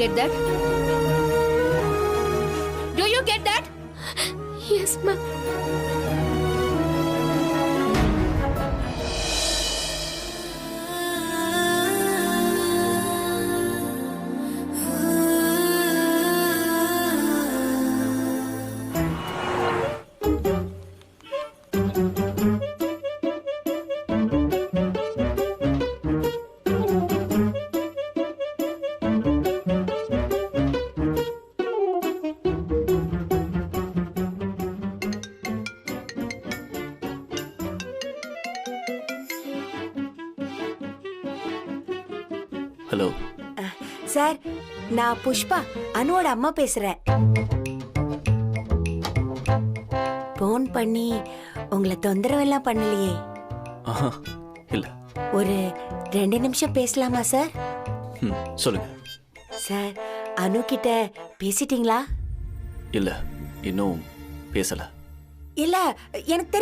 get that? Do you get that? Yes, ma'am. Hello sir, நான் புஷ்பா, அனுவோட அம்மா பேசுறேன். Phone பண்ணி உங்களை தொந்தரவெல்லாம் பண்ணலையே? ஆஹா இல்ல. ஒரு 2 நிமிஷம் பேசலாமா சார்? சொல்லுங்க. சார், அனு கிட்ட பேசிட்டீங்களா? இல்ல, இன்னும் பேசல. இல்ல, எனக்கு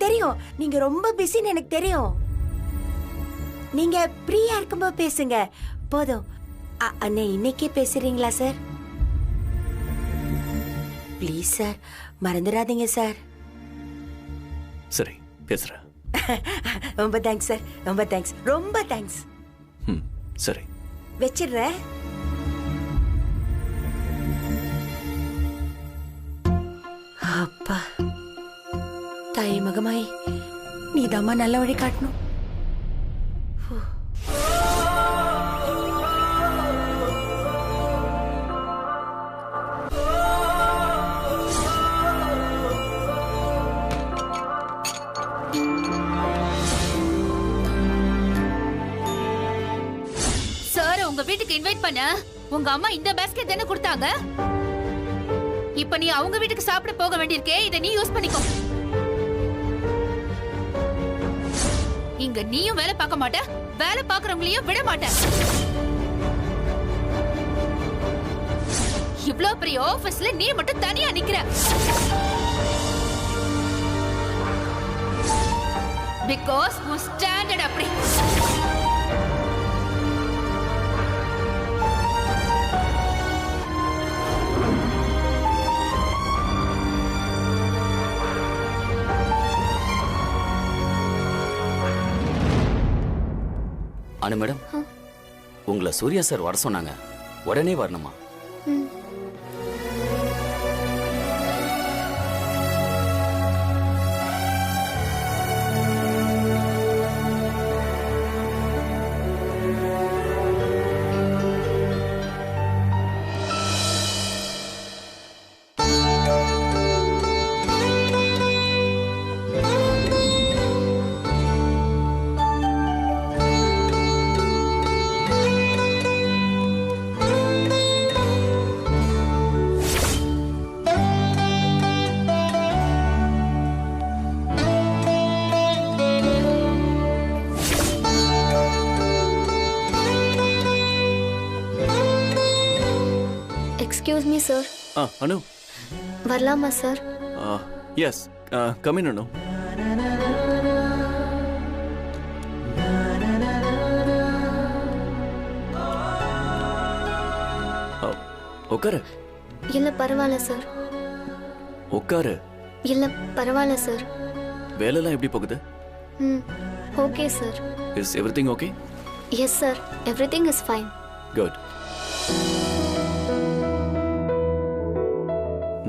தெரியும் நீங்க ரொம்ப பிஸின்னு எனக்கு தெரியும். நீங்க ஃப்ரீயா இருக்கும்போது பேசுங்க போதும். அண்ணே, இன்னைக்கே பேசுறீங்களா சார்? ப்ளீஸ் சார், மறந்துடாதீங்க சார். சரி, பேசுறேன். ரொம்ப தேங்க்ஸ் சார், ரொம்ப தேங்க்ஸ், ரொம்ப தேங்க்ஸ். சரி, வச்சிடுறேன். அப்பா, தாய் மகமாய், நீதாம்மா நல்ல வழி காட்டணும். சார், உங்க வீட்டுக்கு இன்வைட் பண்ண உங்க அம்மா இந்த பேஸ்கெட் தானே கொடுத்தாங்க. இப்ப நீ அவங்க வீட்டுக்கு சாப்பிட போக வேண்டியிருக்கே, இதை நீ யூஸ் பண்ணிக்கோ. இங்க நீயும் வேலை பார்க்க மாட்ட, வேலை பார்க்கறவங்களையும் விட மாட்ட. இவ்ளோ பெரிய ஆபீஸ்ல நீ மட்டும் தனியா நிக்கிற. பிகாஸ் உன் ஸ்டாண்டர்ட் அப்படி. அனு மேடம், உங்களை சூர்யா சார் வர சொன்னாங்க. உடனே வரணுமா? Excuse me, sir. அனு. வரலாமா சார்? எஸ், கம் இன் அனு. உட்காரு. இல்ல பரவாயில்ல சார். உட்காரு. இல்ல பரவாயில்ல சார். வேலைலாம் எப்படி போகுது? Okay sir. Is everything okay? Yes sir, everything is fine. Good.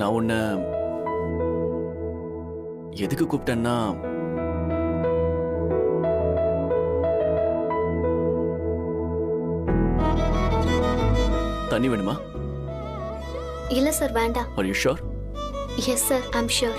நான் உன்னை எதுக்கு கூப்பிட்டேன்னா, தண்ணி வேணுமா? இல்ல சார், வேண்டாம். Are you sure? Yes sir, I'm sure.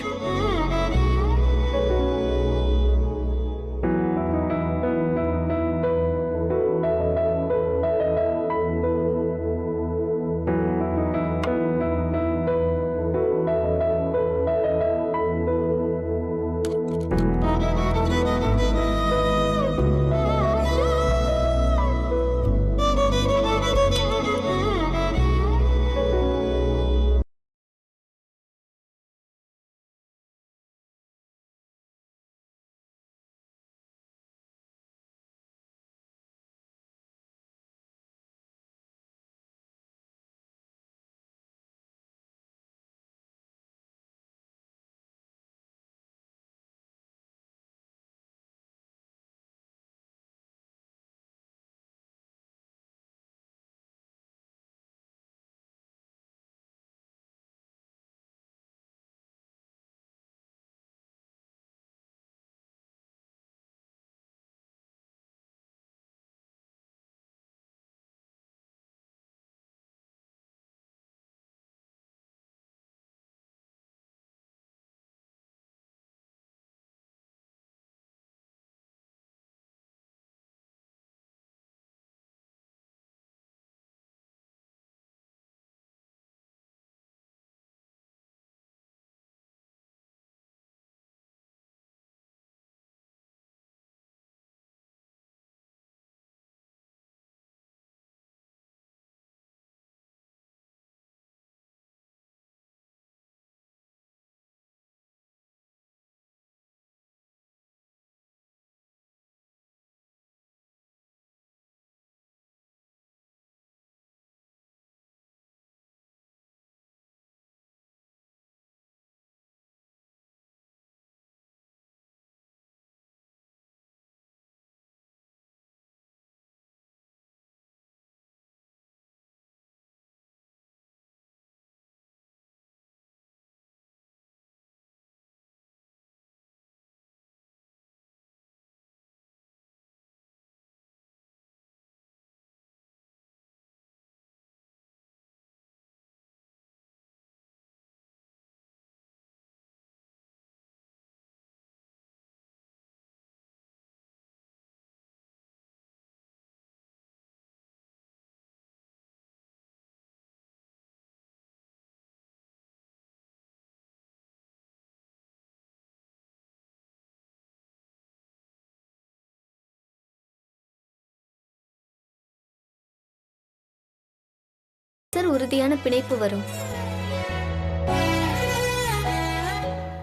உறுதியான பிணைப்பு வரும்.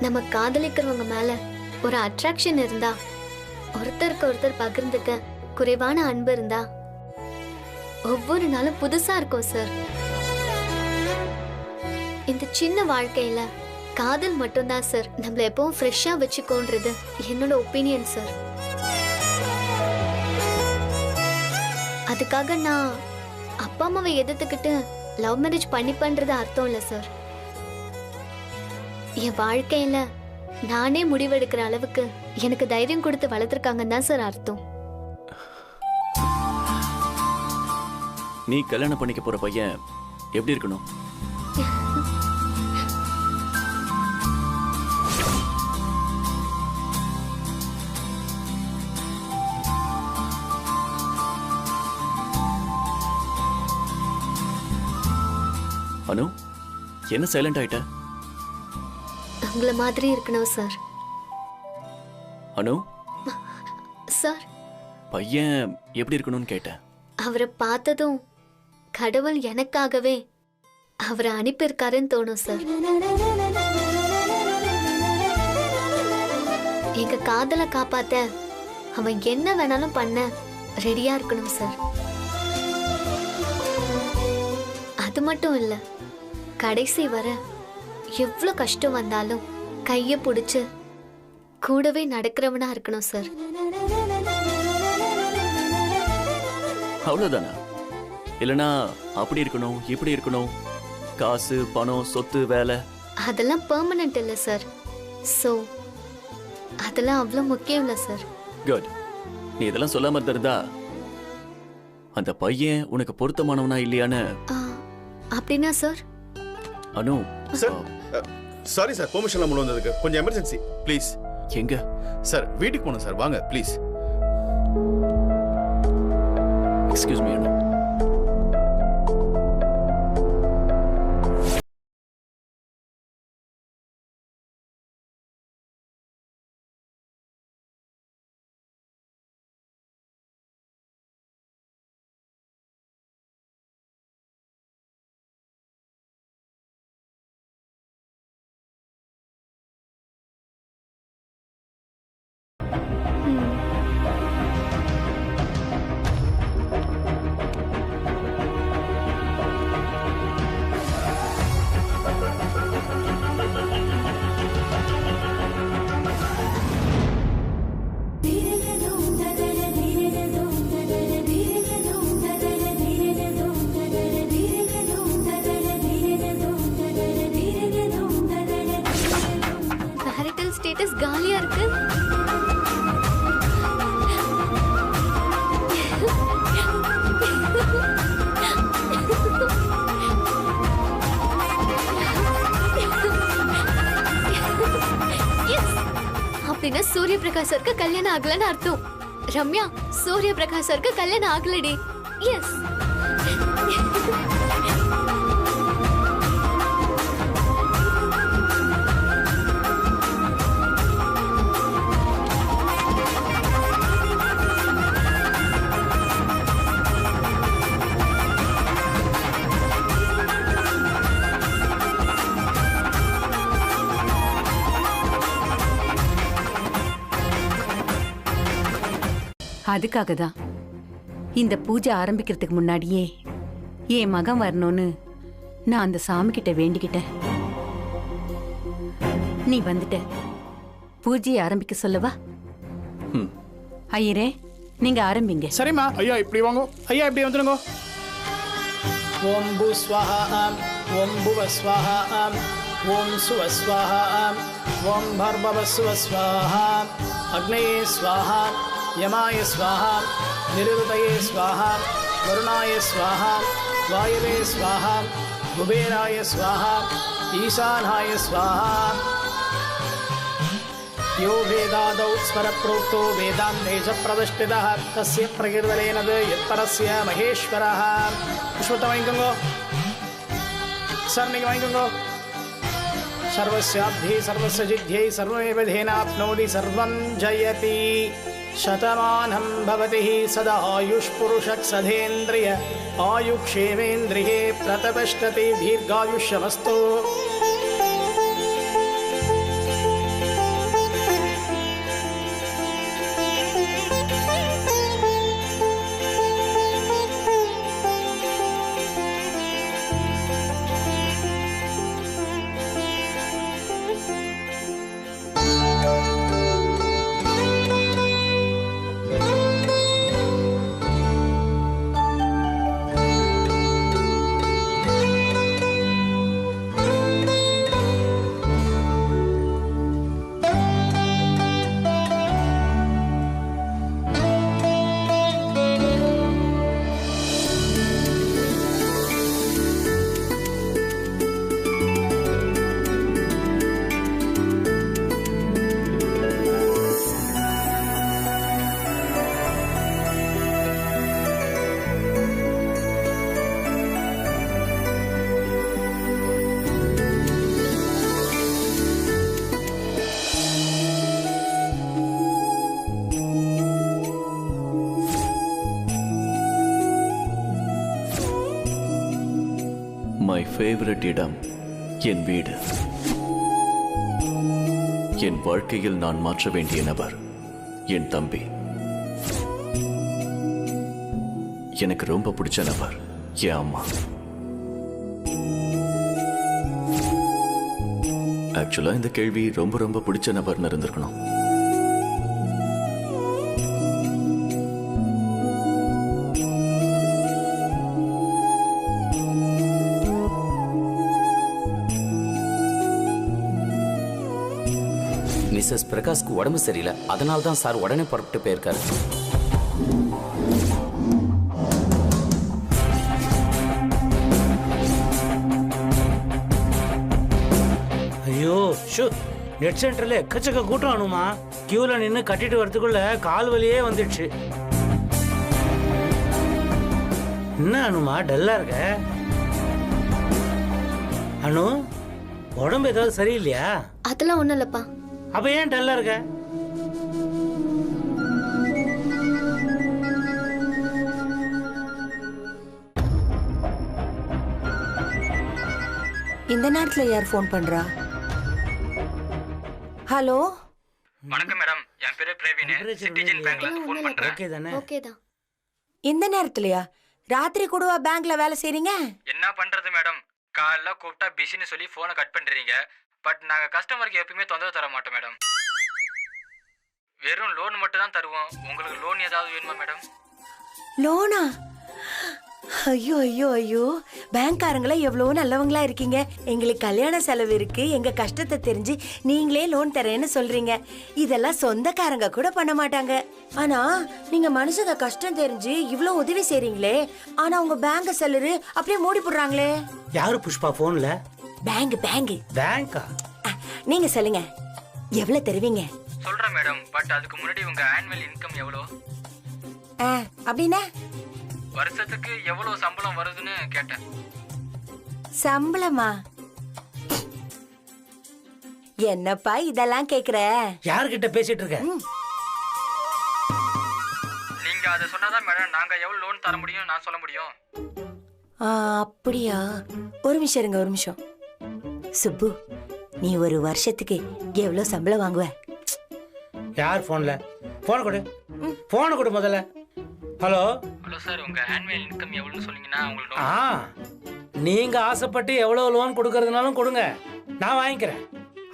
நம்ம காதலிக்கிறவங்க மேல ஒரு அட்ராக்ஷன் இருந்தா, ஒருத்தருக்கு ஒருத்தர் பகிர்ந்துக்க குறைவான அன்பு இருந்தா, ஒவ்வொரு நாளும் புதுசா இருக்கும் சார். இந்த சின்ன வாழ்க்கையில காதல் மட்டும்தான் சார் நம்மள எப்பவும் ஃப்ரெஷ்ஷா வச்சுக்கோன்றது என்னோட ஒப்பீனியன் சார். அதுக்காக நான் அப்பா அம்மாவை எதிர்த்துக்கிட்டு லவ் மேரேஜ் பண்ணிப்பன்றது அர்த்தம் இல்ல சார். என் வாழ்க்கையில நானே முடிவெடுக்கிற அளவுக்கு எனக்கு தைரியம் கொடுத்து வளர்த்துருக்காங்கன்னு தான் சார் அர்த்தம். நீ கல்யாணம் பண்ணிக்க போற பையன் எப்படி இருக்கணும்? அனு, என்ன சைலண்ட் ஆயிட்ட? உங்களை மாதிரி இருக்கணும் சார். அனு, சார், பையன் எப்படி இருக்கணும்னு கேட்டேன். அவரை பார்த்ததும் கடவுள் எனக்காகவே அவரை அனுப்பியிருக்காருன்னு தோணும் சார். எங்க காதலை காப்பாத்த அவன் என்ன வேணாலும் பண்ண ரெடியா இருக்கணும் சார். அது மட்டும் இல்ல, கடைசி வர எவ்வளவு கஷ்டம் வந்தாலும் கைய பிடிச்சு கூடவே நடக்கிறவனா இருக்கணும் சார். அவ்வளவுதானா? இல்லனா அப்படி இருக்கணும், இப்படி இருக்கணும், காசு, பணம், சொத்து, வேலை அதெல்லாம் பெர்மனன்ட் இல்ல சார். சோ அதெல்லாம் அவ்வளவு முக்கியம் இல்ல சார். குட். நீ இதெல்லாம் சொல்லாம இருந்திருந்தா அந்த பையன் உனக்கு பொருத்தமானவனா இல்லையான்னு. அப்படின்னா சார்? அனு சார், சாரி சார், பெர்மிஷன்ல முன் வந்ததுக்கு. கொஞ்சம் எமர்ஜென்சி ப்ளீஸ். எங்க சார், வீட்டுக்கு போகணும் சார், வாங்க please. Excuse me Anu. Status காலியா இருக்கு. அப்படின்னா சூரிய பிரகாஷ் சருக்கு கல்யாணம் ஆகலன்னு அர்த்தம். ரம்யா, சூரிய பிரகாஷ் சருக்கு கல்யாணம் ஆகலடி. எஸ். அதுக்காக தான் இந்த பூஜை ஆரம்பிக்கிறதுக்கு முன்னாடியே என் மகன் வரணும்னு நான் அந்த சாமி கிட்ட வேண்டிக்கிட்டேன். நீ வந்துட்ட. பூஜையை ஆரம்பிக்க சொல்லவா? ஐயரே, நீங்க ஆரம்பிங்க. சரிம்மா. ஐயா இப்படி வாங்க. ஐயா இப்படி வந்துருங்க. ஓம் பூ ஸ்வாஹா, ஓம் புவ ஸ்வாஹா, ஓம் சுவ ஸ்வாஹா, ஓம் பர்பவ சுவ ஸ்வாஹா, அக்னயே ஸ்வாஹா, யமாய ஸ்வாஹா, நிருதயே ஸ்வாஹா, வருணாய ஸ்வாஹா, வாயவே ஸ்வாஹா, குபேராய ஸ்வாஹா, ஈசானாய ஸ்வாஹா. यो वेदादौ स्वरप्रोक्तो वेदान्तेश प्रतिष्ठितः तस्य प्रकीर्तनेन यत्परस्य महेश्वरः. पुष्पத்தை வாங்கிக்கோங்க சார். நீங்க வாங்கிக்கோங்க. सर्वस्याब्धि सर्वस्य जिद्ध्यै सर्वमेव धेनाप्नोति सर्वं जयति. शतमानं भवति सदा आयुष्पुरुषः आयुक्षेमेन्द्रिये प्रतिष्ठति दीर्घायुष्यमस्तु। மை ஃபேவரட் இடம் என் வீடு. என் வாழ்க்கையில் நான் மாற்ற வேண்டிய நபர் என் தம்பி. எனக்கு ரொம்ப பிடிச்ச நபர் என் அம்மா. ஆக்சுவலா இந்த கேள்வி ரொம்ப ரொம்ப பிடிச்ச நபர்னு இருந்திருக்கணும். மிஸ்ஸஸ் பிரகாஷ்க்கு உடம்பு சரியில்லை, அதனால தான் சார் உடனே புறப்பட்டு போயிருக்காரு. ஐயோ ஷூ, நெட் சென்டர்ல எக்கச்சக்க கூட்டம் அனுமா. கியூல நின்று கட்டிட்டு வரதுக்குள்ள கால் வலியே வந்துடுச்சு. என்ன அனுமா டல்லா இருக்க? அனு, உடம்பு ஏதாவது சரியில்லையா? அதெல்லாம் ஒண்ணும் இல்லப்பா. அப்ப ஏன் டல்லா இருக்க? இந்த நேரத்துல யார் ஃபோன் பண்றா? ஹலோ, வணக்கம் மேடம், என் பேரு பிரவீன், சிட்டிஜன் பேங்க்ல இருந்து ஃபோன் பண்றேன். ஓகே தானே? ஓகே தான். இந்த நேரத்துலயா? ராத்திரி கூடவா பேங்க்ல வேலை செய்றீங்க? என்ன பண்றது மேடம், காலைல கூப்பிட்டா பிஸின்னு சொல்லி போனை கட் பண்றீங்க. பட் நாங்க கஸ்டமருக்கு எப்பயுமே தொந்தரவு தர மாட்டோம் மேடம். வெறும் லோன் மட்டும் தான் தருவோம். உங்களுக்கு லோன் ஏதாவது வேணுமா மேடம்? லோனா? ஐயோ ஐயோ ஐயோ, பேங்க்காரங்களே எவ்வளவு நல்லவங்களா இருக்கீங்க. எங்களுக்கு கல்யாண செலவு இருக்கு, எங்க கஷ்டத்தை தெரிஞ்சு நீங்களே லோன் தரேன்னு சொல்றீங்க. இதெல்லாம் சொந்தக்காரங்க கூட பண்ண மாட்டாங்க. ஆனா நீங்க மனுஷங்க கஷ்டம் தெரிஞ்சு இவ்வளவு உதவி செய்றீங்களே, ஆனா உங்க பேங்க் செல்லரு அப்படியே மூடி போடுறாங்களே. யாரு புஷ்பா போன்ல? பேங்க் பேங்க் பேங்கா? நீங்க சொல்லுங்க, எவ்வளவு தருவீங்க? சொல்றேன் மேடம், பட் அதுக்கு முன்னாடி உங்க ஆனுவல் இன்கம் எவ்வளோ? அப்படின்னா வருஷத்துக்கு எவ்வளவு சம்பளம் வருதுன்னு கேட்டேன். சம்பளமா? என்னப்பா இதெல்லாம் கேக்குற? யார்கிட்ட பேசிட்டு இருக்க? நீங்க அதை சொன்னாதான் மேடம் நாங்க எவ்வளவு லோன் தர முடியும் நான் சொல்ல முடியும். அப்படியா? ஒரு நிமிஷம் இருங்க, ஒரு நிமிஷம். சுப்பு, நீ ஒரு வருஷத்துக்கு எவ்வளவு சம்பளம் வாங்குவ? யார் போன்ல? போன் கொடு, போன் கொடு முதல்ல. ஹலோ ஹலோ சார், உங்க ஆனுவல் இன்கம் எவ்வளவுன்னு சொன்னீங்கன்னா உங்களுக்கு நீங்க ஆசைப்பட்டு எவ்வளவு லோன் கொடுக்கறதுனாலும் கொடுங்க, நான் வாங்கிக்கிறேன்.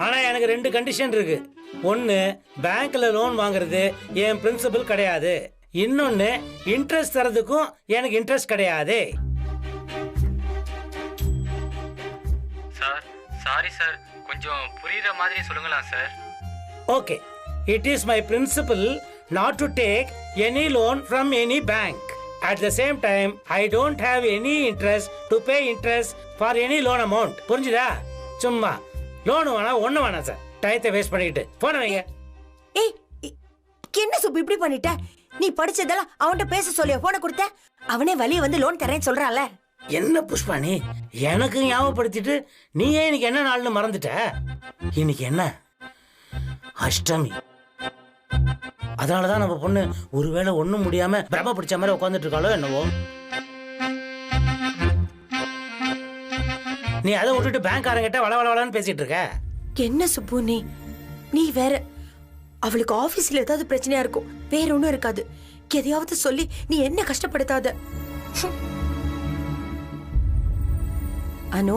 ஆனா எனக்கு 2 கண்டிஷன் இருக்கு. ஒன்னு, பேங்க்ல லோன் வாங்குறது என் பிரின்சிபல் கிடையாது. இன்னொன்னு, இன்ட்ரெஸ்ட் தரதுக்கும் எனக்கு இன்ட்ரெஸ்ட் கிடையாது. சார் சாரி சார், கொஞ்சம் புரியுற மாதிரி சொல்லுங்களா sir? Okay, it is my principle not to take any loan from any bank. At the same time, I don't have any interest to pay interest for any loan amount. புரிஞ்சுதா? சும்மா loan வேணா ஒண்ணு வேணாம் sir, டயத்தை waste பண்ணிக்கிட்டு போன வைங்க. ஏய், என்ன சுப்பு இப்படி பண்ணிட்ட? நீ படிச்சதெல்லாம் அவன்கிட்ட பேச சொல்லியா போன கொடுத்த? அவனே வழிய வந்து லோன் தரேன்னு சொல்றான்ல. என்ன புஷ்பா நீ எனக்கு ஞாபகப்படுத்திட்டு நீ ஏன் இன்னைக்கு என்ன நாள்னு மறந்துட்ட? இன்னைக்கு என்ன? அஷ்டமி. அதனாலதான் நம்ம பொண்ணு ஒருவேளை ஒண்ணும் முடியாம பிரம பிடிச்ச மாதிரி உட்காந்துட்டு இருக்காளோ என்னவோ. நீ அதை விட்டுட்டு பேங்க்காரங்கிட்ட வளவளன்னு பேசிட்டு இருக்க. என்ன சுப்பு நீ வேற. அவளுக்கு ஆபீஸ்ல ஏதாவது பிரச்சனையா இருக்கும், வேற ஒண்ணும் இருக்காது. எதையாவது சொல்லி நீ என்ன கஷ்டப்படுத்தாத. அனு,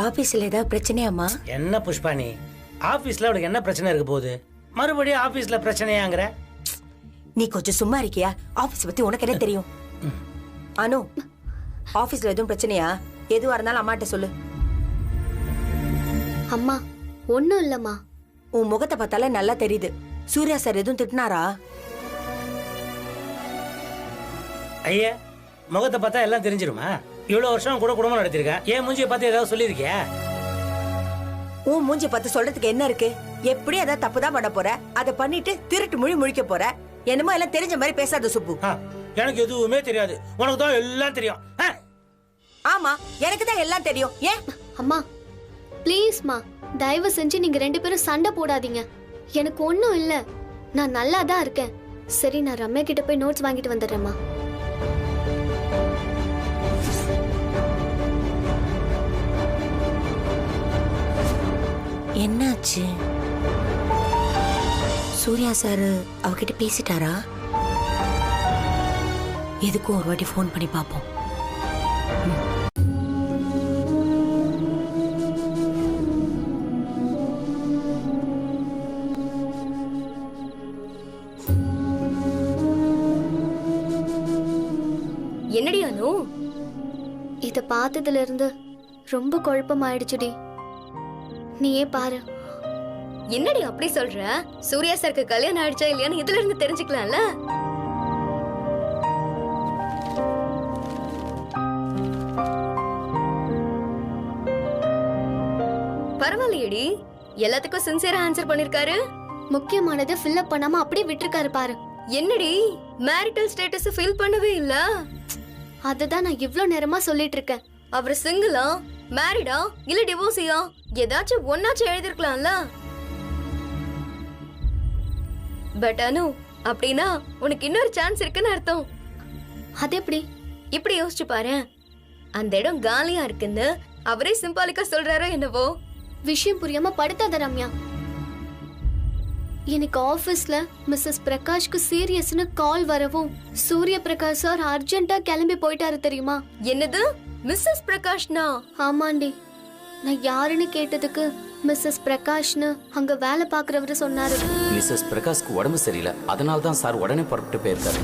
ஆபீஸ்ல ஏதாவது பிரச்சனையாமா? என்ன புஷ்பா நீ, ஆபீஸ்ல அவளுக்கு என்ன பிரச்சனை இருக்க போகுது? மறுபடியும் ஆபீஸ்ல பிரச்சனையாங்கிற? நீ கொஞ்சம் சும்மா இருக்கியா? ஆபீஸ் பத்தி உனக்கு என்ன தெரியும்? அனு, ஆபீஸ்ல எதுவும் பிரச்சனையா? எதுவா இருந்தாலும் அம்மாட்ட சொல்லு. அம்மா ஒண்ணும் இல்லம்மா. உன் முகத்தை பார்த்தாலே நல்லா தெரியுது. சூர்யா சார் எதுவும் திட்டினாரா? ஐயா, முகத்தை பார்த்தா எல்லாம் தெரிஞ்சிருமா? இவ்வளவு வருஷம் கூட குடும்பம் நடத்திருக்கேன். ஏன் மூஞ்சியை பார்த்து ஏதாவது சொல்லியிருக்கியா? உன் மூஞ்சி பார்த்து சொல்றதுக்கு என்ன இருக்கு? எப்படி ஏதாவது தப்பு தான் பண்ண போற, அதை பண்ணிட்டு திருட்டு மொழி முழிக்க போற. என்னமோ எல்லாம் தெரிஞ்ச மாதிரி பேசாத சுப்பு. எனக்கு எதுவுமே தெரியாது, உனக்கு தான் எல்லாம் தெரியும். ஆமா, எனக்கு தான் எல்லாம் தெரியும். ஏன் அம்மா ப்ளீஸ்மா, தயவு செஞ்சு நீங்க 2 பேரும் சண்டை போடாதீங்க. எனக்கு ஒண்ணும் இல்ல, நான் நல்லா தான் இருக்கேன். சரி, நான் ரம்யா கிட்ட போய் நோட்ஸ் வாங்கிட்டு வந்துடுறேம்மா. என்னாச்சு? சூர்யா சார் அவகிட்ட பேசிட்டாரா? எதுக்கும் ஒரு வாட்டி ஃபோன் பண்ணி பார்ப்போம். என்னடி அனு, இத பார்த்ததுல இருந்து ரொம்ப குழப்பமாயிடுச்சுடி. நீயே பாரு. என்னடி அப்படி சொல்ற? சூர்யா சாருக்கு கல்யாணம் ஆயிடுச்சா இல்லையான்னு இதுல இருந்து தெரிஞ்சுக்கலாம்ல. பரவாயில்லையடி, எல்லாத்துக்கும் சின்சியரா ஆன்சர் பண்ணிருக்காரு. முக்கியமானதை ஃபில் அப் பண்ணாம அப்படியே விட்டுருக்காரு பாரு. என்னடி மேரிட்டல் ஸ்டேட்டஸ் ஃபில் பண்ணவே இல்ல? அதுதான் நான் இவ்ளோ நேரமா சொல்லிட்டு இருக்கேன். அவர் சிங்கிளா, மேரிடா இல்ல டிவோர்ஸியா, ஏதாச்சும் ஒன்னாச்சும் எழுதிருக்கலாம்ல. பட் அனு, அப்படின்னா உனக்கு இன்னொரு சான்ஸ் இருக்குன்னு அர்த்தம். அது எப்படி? இப்படி யோசிச்சு பாரு. அந்த இடம் காலியா இருக்குன்னு அவரே சிம்பாலிக்கா சொல்றாரோ என்னவோ. விஷயம் புரியாம படுத்தாத ரம்யா. எனக்கு ஆபீஸ்ல மிஸ்ஸஸ் பிரகாஷ்க்கு சீரியஸ்னு கால் வரவும் சூர்ய பிரகாஷ் சார் அர்ஜென்ட்டா கிளம்பி போயிட்டாரு தெரியுமா? என்னது மிஸ்ஸஸ் பிரகாஷ்னா? ஆமாண்டி, நான் யாருன்னு கேட்டதுக்கு மிஸ்ஸஸ் பிரகாஷ்னு அங்க வேலை பாக்குறவரு சொன்னாரு. மிஸ்ஸஸ் பிரகாஷ்க்கு உடம்பு சரியில்லை, அதனால தான் சார் உடனே புறப்பட்டு போயிருக்காரு.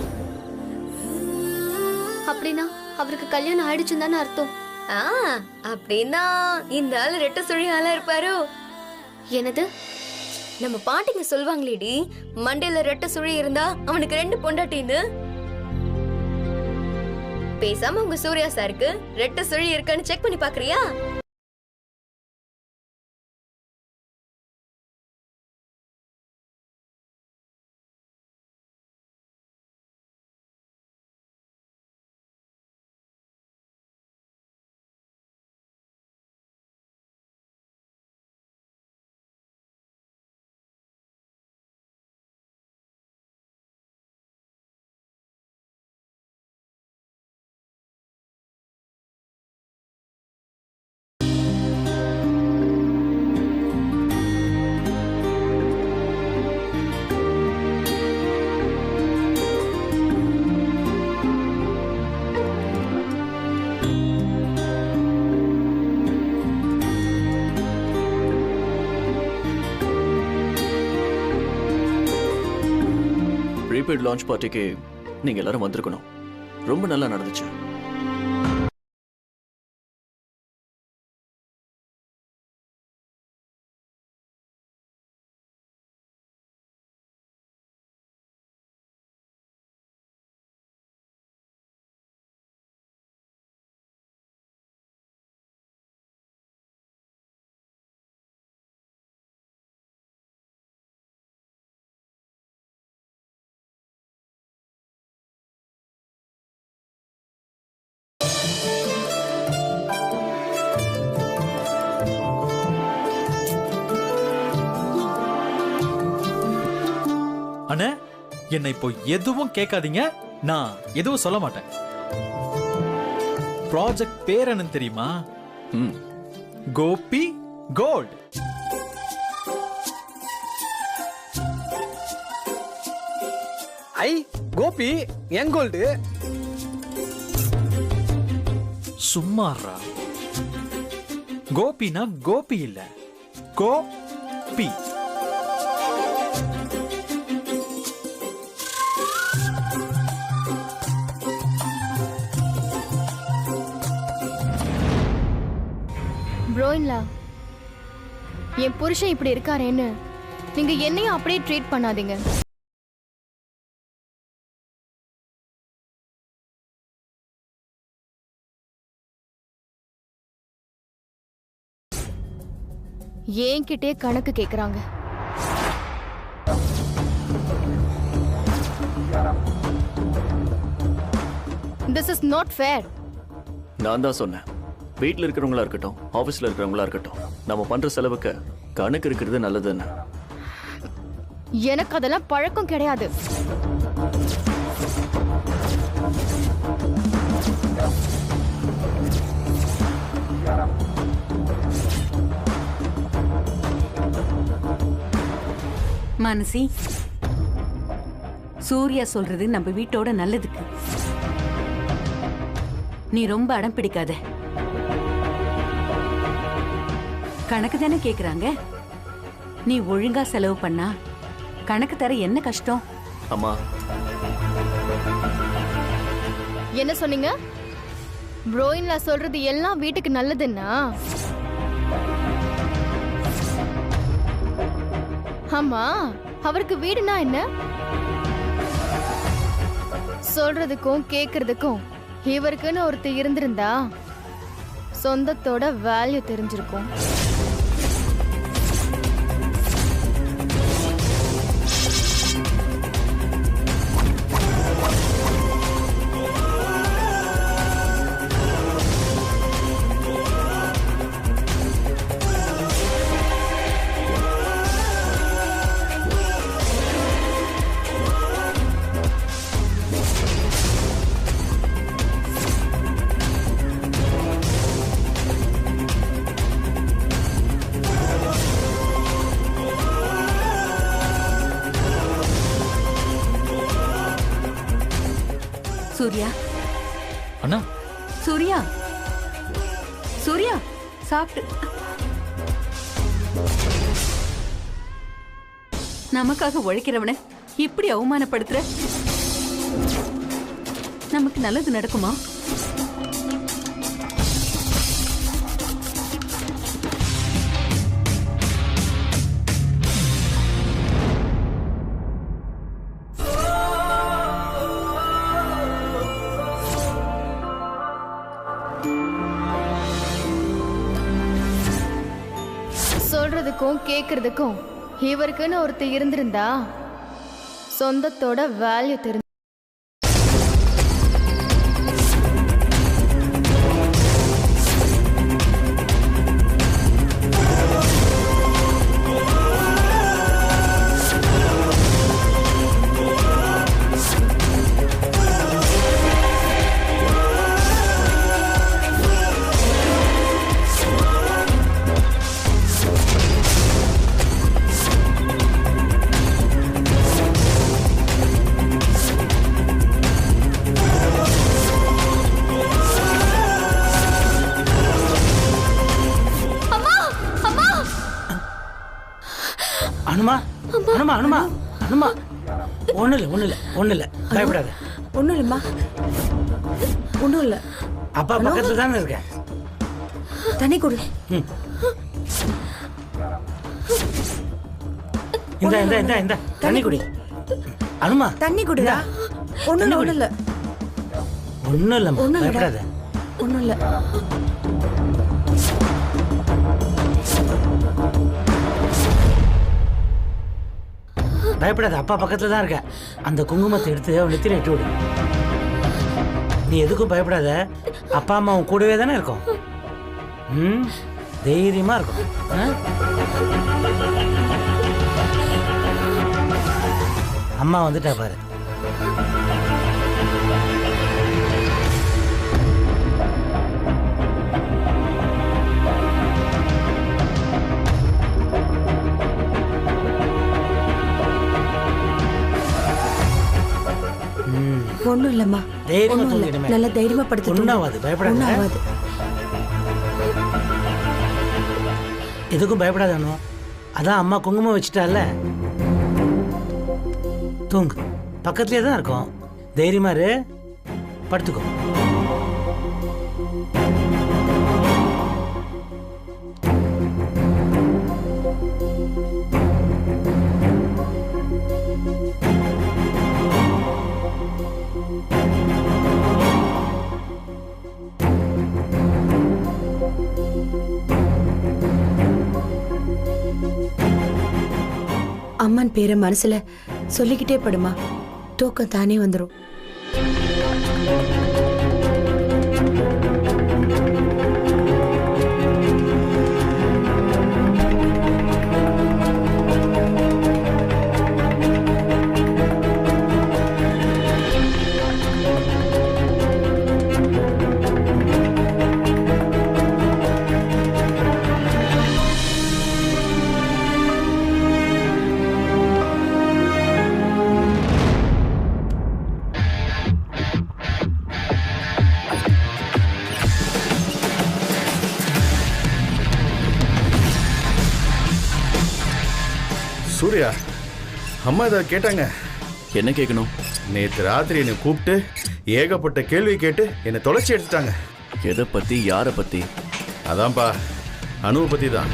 அப்படின்னா அவருக்கு கல்யாணம் ஆயிடுச்சுன்னு தானே அர்த்தம். அப்படின்னா இந்த ஆள் ரெட்ட சுழியால இருப்பாரோ? என்னது? நம்ம பாட்டிங்க சொல்வாங்களேடி, மண்டையில ரெட்ட சுழி இருந்தா அவனுக்கு 2 பொண்டாட்டின்னு. பேசாம உங்க சூர்யா சாருக்கு ரெட்ட சுழி இருக்கான்னு செக் பண்ணி பாக்குறியா? ப்ரீபெய்ட் லான்ச் பார்ட்டிக்கு நீங்க எல்லாரும் வந்திருக்கணும். ரொம்ப நல்லா நடந்துச்சு. அண்ணே என்னை இப்போ எதுவும் கேட்காதீங்க, நான் எதுவும் சொல்ல மாட்டேன். ப்ராஜெக்ட் பேர் என்னன்னு தெரியுமா? கோபி கோல்ட். ஐ கோபி என் கோல்டு. சும்மாறா. கோபினா கோபி இல்ல, கோபி. ப்ரோயின்லா, என் புருஷன் இப்படி இருக்காரேன்னு நீங்க என்னையும் அப்படியே ட்ரீட் பண்ணாதீங்க. என்கிட்டே கணக்கு கேக்குறாங்க. This is not fair. நான் தான் சொன்னேன், வீட்டில் இருக்கிறவங்களா இருக்கட்டும், ஆஃபீஸில் இருக்கிறவங்களா இருக்கட்டும், நம்ம பண்ற செலவுக்கு கணக்கு இருக்கிறது நல்லதுன்னு. எனக்கு அதெல்லாம் பழக்கம் கிடையாது. மானசி, சூர்யா சொல்றது நம்ம வீட்டோட நல்லதுக்கு. நீ ரொம்ப அடம் பிடிக்காத. கணக்கு தானே கேக்குறாங்க, நீ ஒழுங்கா செலவு பண்ணா கணக்கு தர என்ன கஷ்டம்? அம்மா, என்ன சொன்னீங்க? ப்ரோயின்லா சொல்றது எல்லாம் வீட்டுக்கு நல்லதுன்னா? ஆமா, அவருக்கு வீடுனா என்ன? சொல்றதுக்கும் கேக்குறதுக்கும் இவருக்குன்னு ஒருத்தர் இருந்திருந்தா சொந்தத்தோட வேல்யூ தெரிஞ்சிருக்கும். சூர்யா, அண்ணா. சூர்யா, சூர்யா சாப்பிட்டு. நமக்காக உழைக்கிறவனை இப்படி அவமானப்படுத்துற? நமக்கு நல்லது நடக்குமா? சொல்றதுக்கும் கேக்குறதுக்கும் இவருக்குன்னு ஒருத்தர் இருந்திருந்தா சொந்தத்தோட வேல்யூ தெரிஞ்சு. அனுமா, அனுமா, அனுமா, அனுமா, ஒண்ணு இல்ல, பயப்படாத. ஒண்ணும் இல்லம்மா, ஒண்ணும் இல்ல. அப்பா பக்கத்துல தானே இருக்க. தண்ணி குடு. இந்த தண்ணி குடி. அனுமா, தண்ணி குடுடா. ஒண்ணும் இல்ல. பயப்படாத. ஒண்ணும் இல்ல. பயப்படாத, அப்பா பக்கத்துல தான் இருக்க. அந்த குங்குமத்தை எடுத்து அவன் நெத்தியில இட்டு விடு. நீ எதுக்கும் பயப்படாத, அப்பா அம்மா உன் கூடவே தானே இருக்கும். தைரியமா இருக்கும். அம்மா வந்துட்டா பாரு. ஒண்ணும் இல்லம்மா, தைரியமா தூங்கிடுமே. நல்ல தைரியமா படுத்து ஒண்ணாவது பயப்படாத. எதுக்கும் பயப்படாதோ. அதான் அம்மா குங்குமம் வச்சுட்டால. தூங்கு, பக்கத்துலயே தான் இருக்கும். தைரியமா இரு, படுத்துக்கோ. அம்மன் பேரை மனசுல சொல்லிக்கிட்டே படுமா, தூக்கம் தானே வந்துடும். சூர்யா, அம்மா ஏதாவது கேட்டாங்க? என்ன கேட்கணும்? நேற்று ராத்திரி என்னை கூப்பிட்டு ஏகப்பட்ட கேள்வி கேட்டு என்னை தொலைச்சி எடுத்துட்டாங்க. எதை பத்தி, யாரை பத்தி? அதான்ப்பா, அனுவை பத்தி தான்.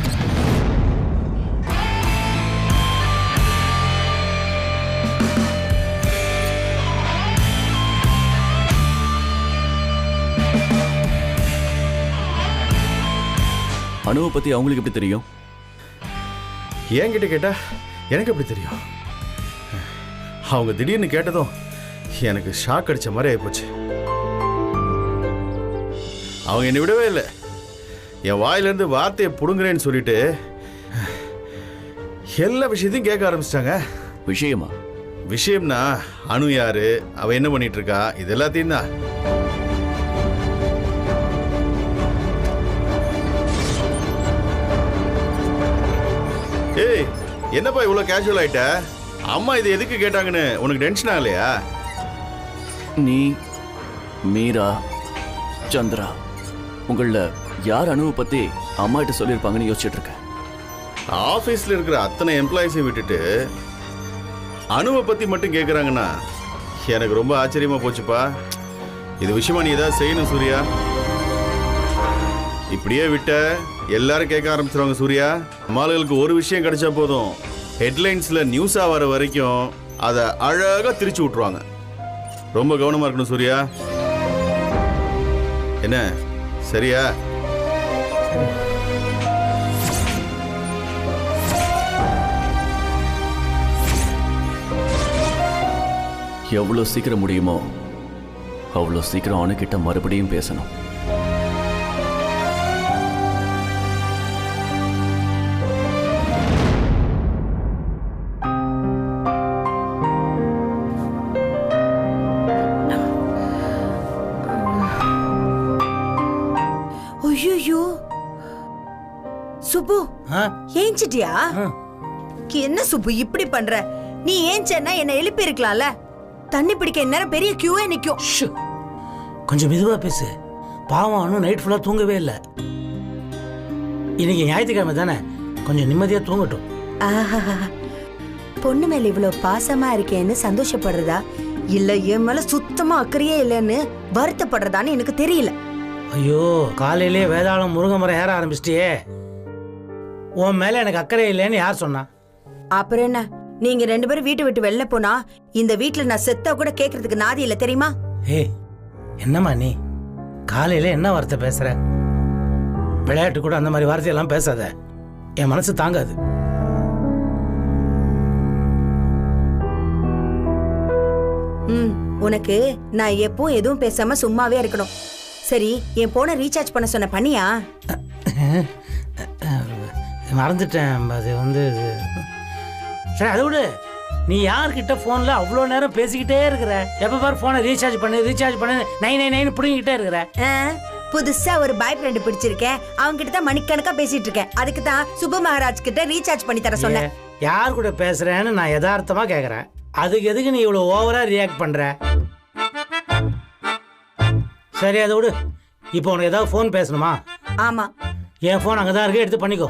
அனுவை பத்தி அவங்களுக்கு எப்படி தெரியும்? என்கிட்ட கேட்டா எனக்கு எப்படி தெரியும்? அவங்க திடீர்னு கேட்டதும் எனக்கு ஷாக் அடிச்ச மாதிரி ஆயிப்போச்சு. அவங்க என்னை விடவே இல்லை. என் வாயிலிருந்து வார்த்தையை புடுங்குறேன்னு சொல்லிட்டு எல்லா விஷயத்தையும் கேட்க ஆரம்பிச்சிட்டாங்க. விஷயமா? விஷயம்னா அனு யாரு, அவ என்ன பண்ணிட்டு இருக்கா, இது எல்லாத்தையும் தான். ஏய், என்னப்பா இவ்வளோ கேஷுவல் ஆயிட்ட? அம்மா இது எதுக்கு கேட்டாங்கன்னு உனக்கு டென்ஷன் ஆகலையா? நீ, மீரா, சந்திரா, உங்கள யார் அனுவை பத்தி அம்மா கிட்ட சொல்லியிருப்பாங்கன்னு யோசிச்சுட்டு இருக்கேன். ஆஃபீஸில் இருக்கிற அத்தனை எம்ப்ளாயிஸை விட்டுட்டு அனுவை பற்றி மட்டும் கேட்குறாங்கன்னா எனக்கு ரொம்ப ஆச்சரியமாக போச்சுப்பா. இது விஷயமா நீ ஏதாவது செய்யணும் சூர்யா. இப்படியே விட்ட எல்லாரும் கேட்க ஆரம்பிச்சிருவாங்க சூர்யா. அம்மாளுகளுக்கு ஒரு விஷயம் கிடைச்சா போதும், ஹெட்லைன்ஸில் நியூஸாக வர வரைக்கும் அதை அழகாக திரிச்சு விட்ருவாங்க. ரொம்ப கவனமாக இருக்கணும் சூர்யா. என்ன, சரியா? எவ்வளோ சீக்கிரம் முடியுமோ அவ்வளோ சீக்கிரம் அவனுக்கிட்ட மறுபடியும் பேசணும். ஐயோ சுப்பு, ஏஞ்சிட்டியா? என்ன சுப்பு இப்படி பண்ற? நீ ஏஞ்சன்னா என்ன எழுப்பி இருக்கலாம்ல. தண்ணி பிடிக்க இந்நேரம் பெரிய கியூவே நிக்கும். கொஞ்சம் மெதுவா பேசு. பாவம் அனு நைட் ஃபுல்லா தூங்கவே இல்லை. இன்னைக்கு ஞாயிற்றுக்கிழமை தானே, கொஞ்சம் நிம்மதியா தூங்கட்டும். பொண்ணு மேல இவ்வளவு பாசமா இருக்கேன்னு சந்தோஷப்படுறதா, இல்ல என் மேல சுத்தமா அக்கறையே இல்லைன்னு வருத்தப்படுறதான்னு எனக்கு தெரியல. ஐயோ, காலையிலே வேதாளம் முருங்கை மரம் ஏற ஆரம்பிச்சிட்டியே. உன் மேல எனக்கு அக்கறை இல்லைன்னு யார் சொன்னா? அப்புறம் என்ன, நீங்க ரெண்டு பேரும் வீட்டை விட்டு வெளில போனா இந்த வீட்டுல நான் செத்தா கூட கேக்குறதுக்கு நாதி இல்ல தெரியுமா? ஏய், என்னம்மா நீ காலையில என்ன வார்த்தை பேசுற? விளையாட்டு கூட அந்த மாதிரி வார்த்தையெல்லாம் பேசாத, என் மனசு தாங்காது. உனக்கு நான் எப்போ எதுவும் பேசாம சும்மாவே இருக்கணும். சரி, என் போனை ரீசார்ஜ் பண்ண சொன்ன பண்ணியா? மறந்துட்டேன். அது வந்து சரி, அதை விடு. நீ யார்கிட்ட போன்ல அவ்வளோ நேரம் பேசிக்கிட்டே இருக்கிற? எப்ப பாரு போனை ரீசார்ஜ் பண்ணு 999 பிடிங்கிட்டே இருக்கிற. புதுசா ஒரு பாய் ஃப்ரெண்ட் பிடிச்சிருக்கேன், அவங்க கிட்ட தான் மணிக்கணக்கா பேசிட்டு இருக்கேன். அதுக்கு தான் சுப மகாராஜ் கிட்ட ரீசார்ஜ் பண்ணி தர சொன்னேன். யார் கூட பேசுறேன்னு நான் யதார்த்தமா கேக்குறேன். அதுக்கு எதுக்கு நீ இவ்வளவு ஓவரா ரியாக்ட் பண்ற? சரி அதை விடு. இப்போ உனக்கு ஏதாவது ஃபோன் பேசணுமா? ஆமா, என் ஃபோன் அங்கதான் இருக்கு, எடுத்து பண்ணிக்கோ.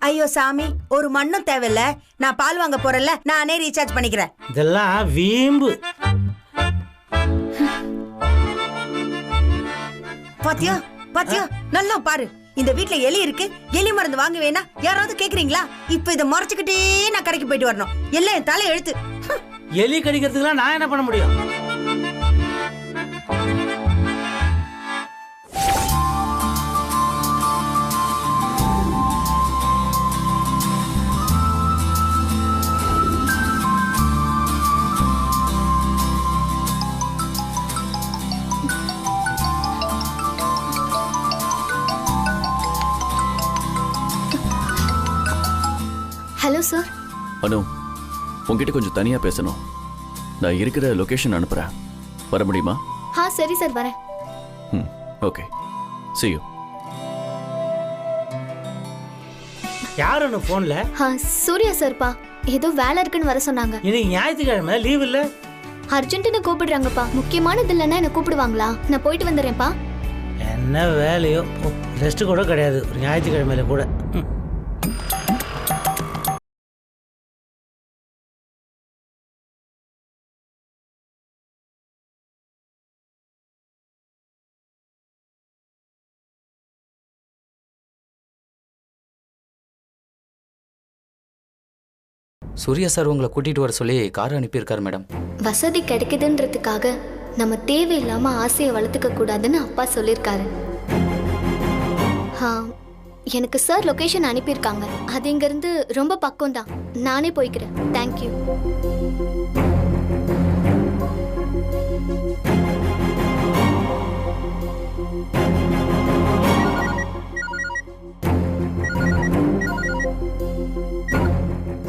ஐயோ சாமி, ஒரு மண்ணும் தேவையில்ல. நான் பால் வாங்க போறேன்ல, நானே ரீசார்ஜ் பண்ணிக்கிறேன். இதெல்லாம் வீம்பு. பாத்தியா பாத்தியா, நல்லா பாரு. இந்த வீட்ல எலி இருக்கு, எலி மருந்து வாங்க வேணா யாராவது கேக்குறீங்களா? இப்ப இதை மறைச்சுக்கிட்டே நான் கடைக்கு போயிட்டு வரணும். எல்லாம் என் தலை எழுத்து. எலி கடிக்கிறதுக்குலாம் நான் என்ன பண்ண முடியும்? Hello sir. அனு, உங்ககிட்ட கொஞ்சம் தனியா பேசணும். நான் இருக்கிற லொகேஷன் அனுப்புறேன், வர முடியுமா? சரி சார், வரேன். Okay, see you. யார் ஒன்று ஃபோன்ல? சூர்யா சார்ப்பா, ஏதோ வேலை இருக்குன்னு வர சொன்னாங்க. இன்னைக்கு ஞாயிற்றுக்கிழமை லீவ் இல்ல? அர்ஜென்ட்னு கூப்பிடுறாங்கப்பா. முக்கியமானது இல்லைன்னா என்ன கூப்பிடுவாங்களா? நான் போயிட்டு வந்துடுறேன்ப்பா. என்ன வேலையோ, ரெஸ்ட் கூட கிடையாது ஒரு ஞாயிற்றுக்கிழமையில கூட. சூர்யா சார் உங்களை கூட்டிட்டு வர சொல்லி கார் அனுப்பியிருக்காரு மேடம். வசதி கிடைக்குதுன்றதுக்காக நம்ம தேவையில்லாம ஆசையை வளர்த்துக்க கூடாதுன்னு அப்பா சொல்லியிருக்காரு. எனக்கு சார் லொகேஷன் அனுப்பியிருக்காங்க. அது இங்கிருந்து ரொம்ப பக்கம் தான். நானே போய்க்கிறேன். தேங்க்யூ.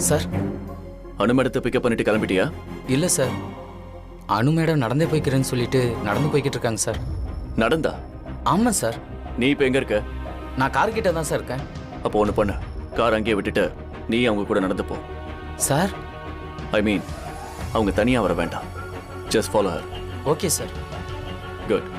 சார், அனு மேடத்தை பிக்கப் பண்ணிட்டு கிளம்பிட்டியா? இல்லை சார், அனு மேடம் நடந்தே போய்க்கிறேன்னு சொல்லிட்டு நடந்து போய்கிட்டு இருக்காங்க சார். நடந்தா? ஆமாம் சார். நீ இப்போ எங்க இருக்க? நான் கார் கிட்ட தான் சார் இருக்கேன். அப்போ ஒன்று பண்ணு, கார் அங்கேயே விட்டுட்டு நீ அவங்க கூட நடந்து போ. சார், ஐ மீன் அவங்க தனியாக வர வேண்டாம். Just follow her. Okay sir. Good.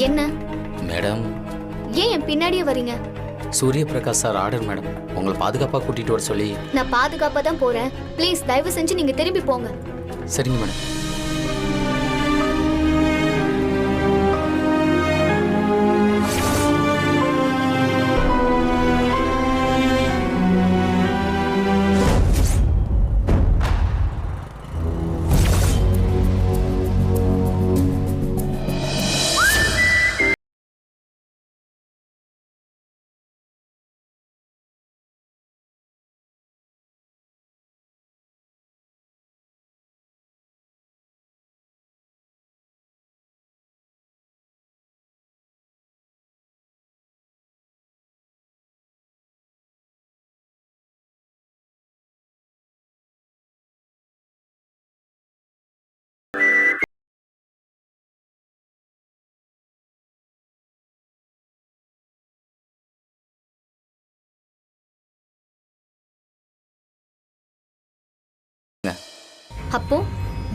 என்ன மேடம்? ஏன் என் பின்னாடியே வரீங்க? Surya Prakash sir order madam, உங்களை பாதுகாப்பாக கூட்டிட்டு வர சொல்லி. நான் பாதுகாப்பா தான் போறேன். ப்ளீஸ் தயவு செஞ்சு நீங்க திரும்பி போங்க. சரிங்க மேடம். அப்போ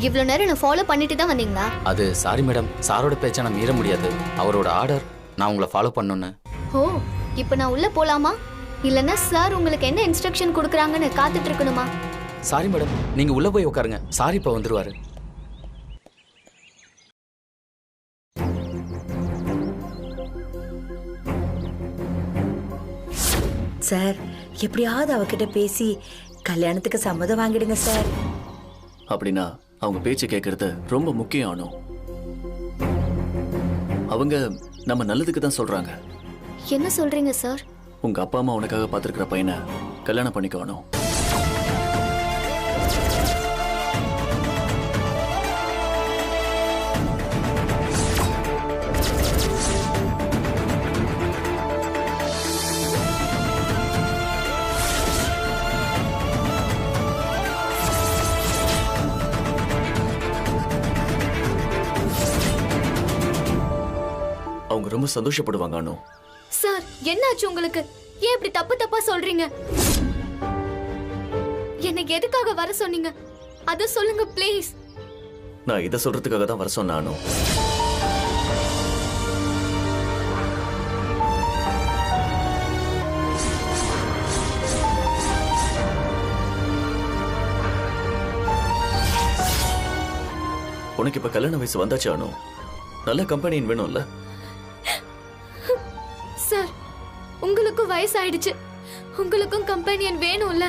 இவ்வளவு நேரம் நான் ஃபாலோ பண்ணிட்டு தான் வந்தீங்களா? அது சாரி மேடம், சாரோட பேச்சை நான் மீற முடியாது. அவரோட ஆர்டர் நான் உங்களை ஃபாலோ பண்ணணும்னு. ஓ, இப்போ நான் உள்ள போலாமா? இல்லனா சார் உங்களுக்கு என்ன இன்ஸ்ட்ரக்ஷன் கொடுக்குறாங்கன்னு காத்துட்டு இருக்கணுமா? சாரி மேடம், நீங்க உள்ள போய் உட்காருங்க. சாரி இப்ப வந்துருவாரு. சார், எப்படியாவது அவகிட்ட பேசி கல்யாணத்துக்கு சம்மதம் வாங்கிடுங்க சார். அப்படின்னா அவங்க பேச்சு கேட்கறது ரொம்ப முக்கியம். ஆனோ அவங்க நம்ம நல்லதுக்கு தான் சொல்றாங்க. என்ன சொல்றீங்க சார்? உங்க அப்பா அம்மா உனக்காக பார்த்துருக்கிற பையனை கல்யாணம் பண்ணிக்கணும். அவங்க ரொம்ப சந்தோஷப்படுவாங்க. அனு சார், என்னாச்சு உங்களுக்கு? ஏன் இப்படி தப்பு தப்பா சொல்றீங்க? எனக்கு எதுக்காக வர சொன்னீங்க அத சொல்லுங்க ப்ளீஸ். நான் இதை சொல்றதுக்காக தான் வர சொன்னேன். அனு, உனக்கு இப்ப கல்யாண வயசு வந்தாச்சு. அனு, நல்ல கம்பெனி வேணும்ல? சார், உங்களுக்கும் வயசாயிடுச்சு, உங்களுக்கும் கம்பெனியன் வேணும்ல?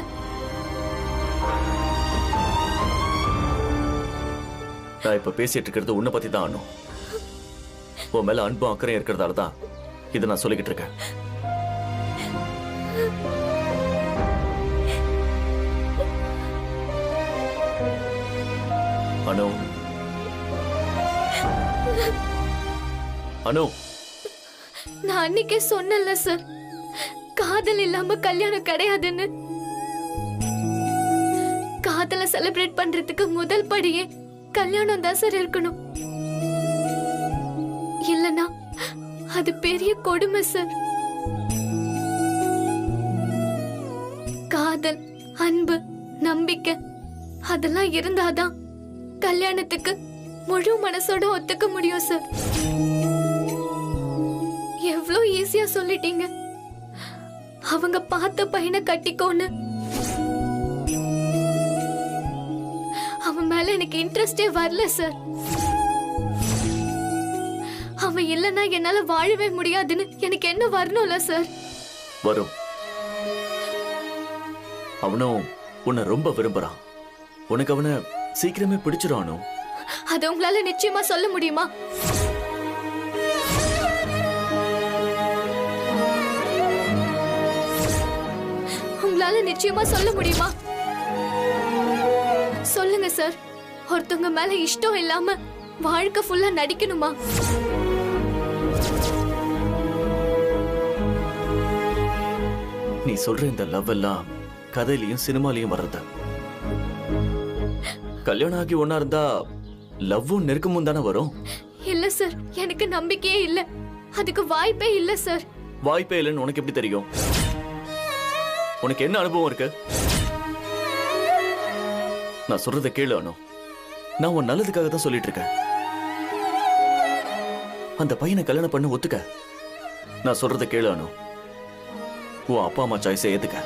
நான் இப்ப பேசிட்டு இருக்கிறது உன்னை பத்தி தான். அனு, உன் மேல அன்பும் அக்கறையும் இருக்கிறதால தான் இதை நான் சொல்லிக்கிட்டு இருக்கேன். அனு, அனு, நான் அன்னைக்கே சொன்னேன்ல சார், காதல் இல்லாம கல்யாணம் கிடையாதுன்னு. காதலை செலிப்ரேட் பண்றதுக்கு முதல் படியே கல்யாணம் தான் சார் இருக்கணும். இல்லனா அது பெரிய கொடுமை சார். காதல், அன்பு, நம்பிக்கை அதெல்லாம் இருந்தாதான் கல்யாணத்துக்கு முழு மனசோட ஒத்துக்க முடியும் சார். எவ்வளோ ஈஸியா சொல்லிட்டீங்க, அவங்க பார்த்த பையனை கட்டிக்கோன்னு. அவன் மேல எனக்கு இன்ட்ரெஸ்டே வரல சார். அவன் இல்லைன்னா என்னால வாழவே முடியாதுன்னு எனக்கு என்ன வரணும்ல சார்? வரும். அவனும் உன்னை ரொம்ப விரும்புறான். உனக்கு அவனை சீக்கிரமே பிடிச்சிடானோ? அது உங்களால நிச்சயமா சொல்ல முடியுமா? உங்களால நிச்சயமா சொல்ல முடியுமா? சொல்லுங்க சார். ஒருத்தவங்க மேல இஷ்டம் இல்லாம வாழ்க்கை ஃபுல்லா நடிக்கணுமா? நீ சொல்ற இந்த லவ் எல்லாம் கதையிலயும் சினிமாலையும் வர்றது. கல்யாணம் ஆகி ஒன்னா இருந்தா லவ்வும் நெருக்கமும் தானே வரும். இல்ல சார், எனக்கு நம்பிக்கையே இல்ல. அதுக்கு வாய்ப்பே இல்ல சார். வாய்ப்பே இல்லைன்னு உனக்கு எப்படி தெரியும்? உனக்கு என்ன அனுபவம் இருக்கு? நான் சொல்றத கேளு அனு. நான் உன் நல்லதுக்காக தான் சொல்லிட்டு இருக்கேன். அந்த பையனை கல்யாணம் பண்ண ஒத்துக்க. நான் சொல்றத கேளு அனு. உன் அப்பா அம்மா சாய்ஸை ஏத்துக்க.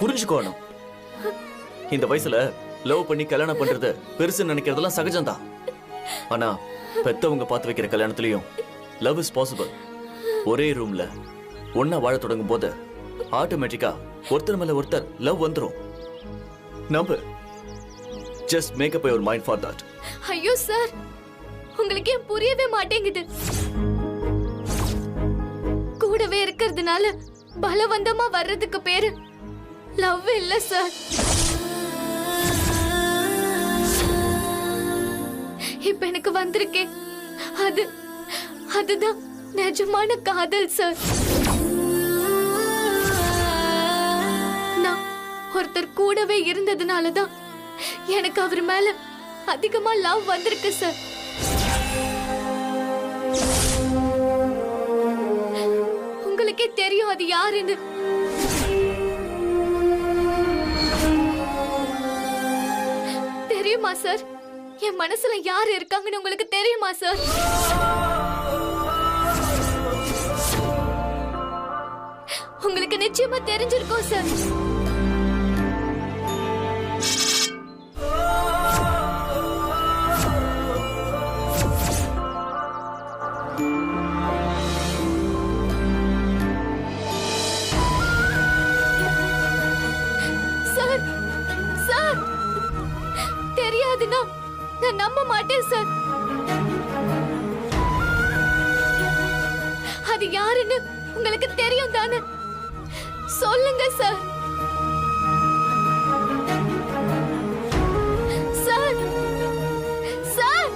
புரிஞ்சுக்கோ அனு. இந்த வயசுல லவ் பண்ணி கல்யாணம் பண்றது பெருசு நினைக்கிறதெல்லாம் சகஜம்தான். ஆனா பெத்தவங்க பார்த்து வைக்கிற கல்யாணத்திலையும் லவ் இஸ் பாசிபிள். ஒரே ரூம்ல ஒன்னா வாழ தொடங்கும் போது ஆட்டோமேட்டிக்கா ஒருத்தர் மேல ஒருத்தர் லவ் வந்துரும். நம்பு. Just make up your mind for that. ஐயோ சார், உங்களுக்கு ஏன் புரியவே மாட்டேங்குது? கூடவே இருக்கிறதுனால பலவந்தமா வர்றதுக்கு பேரு லவ் இல்ல சார். இப்ப எனக்கு வந்திருக்கே அதுதான் நிஜமான காதல் சார். நான் ஒருத்தர் கூடவே இருந்ததுனாலதான் எனக்கு அவர் மேல அதிகமா லவ் வந்திருக்கு சார். எனக்கே தெரியும் அது யாருன்னு. தெரியுமா சார், என் மனசுல யாரு இருக்காங்கன்னு உங்களுக்கு தெரியுமா சார்? உங்களுக்கு நிச்சயமா தெரிஞ்சிருக்கும் சார். சார் சார், தெரியாதுன்னா நான் நம்ப மாட்டேன் சார். அது யாருன்னு உங்களுக்கு தெரியும் தானே? சொல்லுங்க சார். சார் சார்,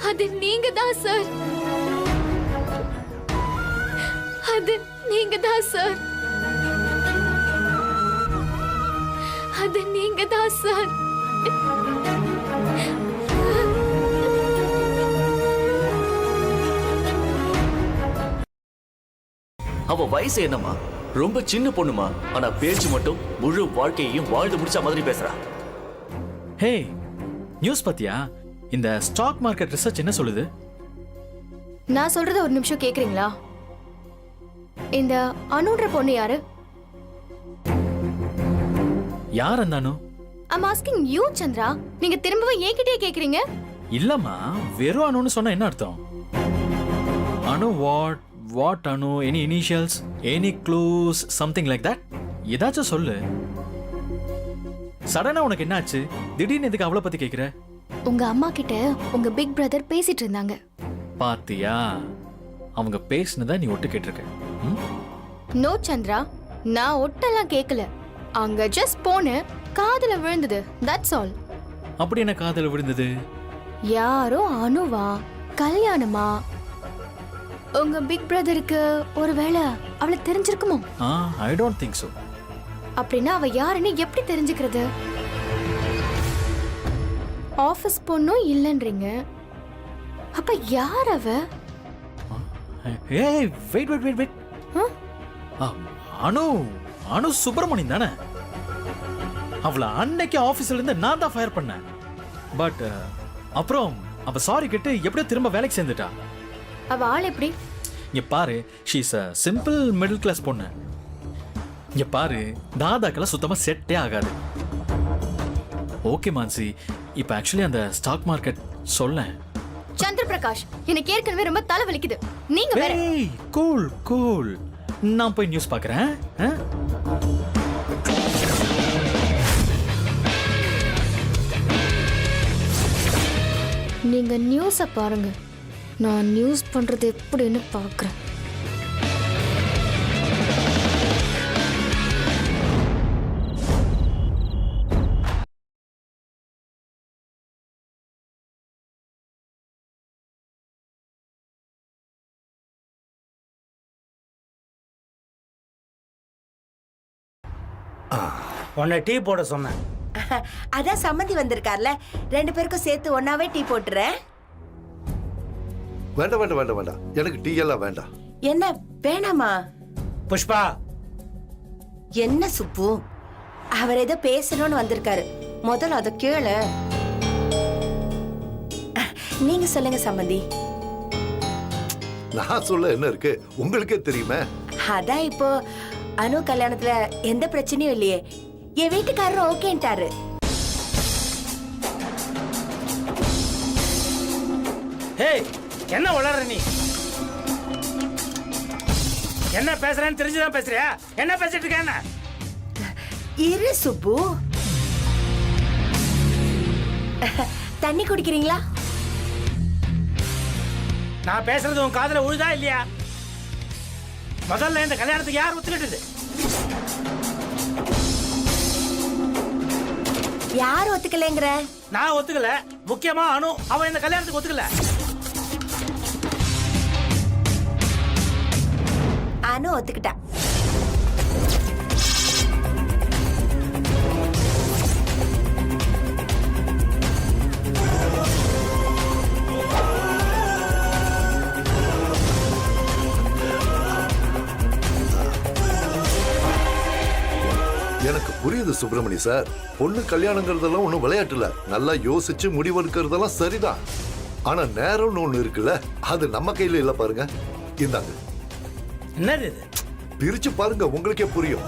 அது நீங்க தான் சார். அது நீங்க தான் சார். அது நீங்க தான் சார். அவ வயசு என்னம்மா? ரொம்ப சின்ன பொண்ணுமா. ஆனா பேச்சு மட்டும் முழு வாழ்க்கையையும் வாழ்ந்து முடிச்ச மாதிரி பேசுறா. ஹே, நியூஸ் பாத்தியா? இந்த ஸ்டாக் மார்க்கெட் ரிசர்ச் என்ன சொல்லுது? நான் சொல்றத ஒரு நிமிஷம் கேக்குறீங்களா? இந்த அனுன்ற பொண்ணு யாரு? யார் அந்தானு? I'm asking you, Chandra. நீங்க திரும்பவும் என்கிட்டயே கேக்குறீங்க? இல்லம்மா, வெறும் அனுன்னு சொன்னா என்ன அர்த்தம்? Anu what Anu? Any initials, any clues, something like that? ஏதாச்சும் சொல்லு. சடனா உனக்கு என்னாச்சு? திடீர்னு எதுக்கு அவளை பத்தி கேக்குற? உங்க அம்மா கிட்ட உங்க பிக் பிரதர் பேசிட்டு இருந்தாங்க. பாத்தியா, அவங்க பேசினதா நீ ஒட்டு கேட்டிருக்க. நோ சந்திரா, நான் ஒட்டெல்லாம் கேட்கல. அங்க ஜஸ்ட் போன காதுல விழுந்தது. That's all. அப்படி என்ன காதுல விழுந்தது? யாரோ அனுவா, கல்யாணமா? உங்க பிக் பிரதருக்கு ஒருவேளை அவளை தெரிஞ்சிருக்குமோ? I don't think so. அப்படின்னா அவ யாருன்னு எப்படி தெரிஞ்சுக்கிறது? ஆபீஸ் பொண்ணும் இல்லன்றீங்க. அப்ப யார் அவ? ஏய், வெயிட். அனு சுப்பிரமணியன் தானே? அவளை அன்னைக்கு ஆபீஸ்ல இருந்து நான் தான் ஃபயர் பண்ணேன். பட் அப்புறம் அவ சாரி கேட்டு எப்படியோ திரும்ப வேலைக்கு சேர்ந்துட்டா. அவ ஆள் எப்படி? இங்க பாரு, she is a simple middle class பொண்ணு. இங்க பாரு, தாதாக்கெல்லாம் சுத்தமா செட்டே ஆகாது. ஓகே மான்சி, இப்ப ஆக்சுவலி அந்த ஸ்டாக் மார்க்கெட் சொல்ல. சந்திர பிரகாஷ், எனக்கு ஏற்கனவே ரொம்ப தலை வலிக்குது. நீங்க வேற. ஏய், கூல். நான் போய் நியூஸ் பார்க்கறேன். நீங்க நியூஸை பாருங்க, நான் நியூஸ் பண்றது எப்படின்னு பார்க்கறேன். உன்னை டீ போட சொன்னேன். அதான் சம்மந்தி வந்திருக்கார்ல, 2 பேருக்கும் சேர்த்து ஒன்னாவே டீ போட்டுறேன். வேண்டாம். எனக்கு டீ எல்லாம் வேண்டாம். என்ன வேணாமா? புஷ்பா. என்ன சுப்பு, அவர் ஏதோ பேசணும்னு வந்திருக்காரு. முதல்ல அதை கேளு. நீங்க சொல்லுங்க சம்மந்தி. நான் சொல்ல என்ன இருக்கு, உங்களுக்கே தெரியுமே. அதான் இப்போ அனு கல்யாணத்துல எந்த பிரச்சனையும் இல்லையே. என் வீட்டுக்காரரும் ஓகேன்ட்டாரு. என்ன வளர நீ? என்ன பேசுறேன்னு தெரிஞ்சுதான் பேசுறியா? என்ன பேசிட்டு இருக்க? என்ன இரு சுப்பு, தண்ணி குடிக்கிறீங்களா? நான் பேசுறது உன் காதுல உழுதா இல்லையா? முதல்ல இந்த கல்யாணத்துக்கு யார் ஒத்துக்கிட்டது? யார் ஒத்துக்கலைங்கிற? நான் ஒத்துக்கல. முக்கியமா அனு, அவ இந்த கல்யாணத்துக்கு ஒத்துக்கல. அனு ஒத்துக்கிட்டா. சுப்பிரமணி சார், பொண்ணு கல்யாணங்கிறதெல்லாம் ஒன்றும் விளையாட்டு இல்ல. நல்லா யோசிச்சு முடிவெடுக்கிறதெல்லாம் சரிதான். ஆனா நேரம்னு ஒண்ணு இருக்குல்ல, அது நம்ம கையில இல்ல பாருங்க. இந்தாங்க. என்னது இது? பிரிச்சு பாருங்க, உங்களுக்கே புரியும்.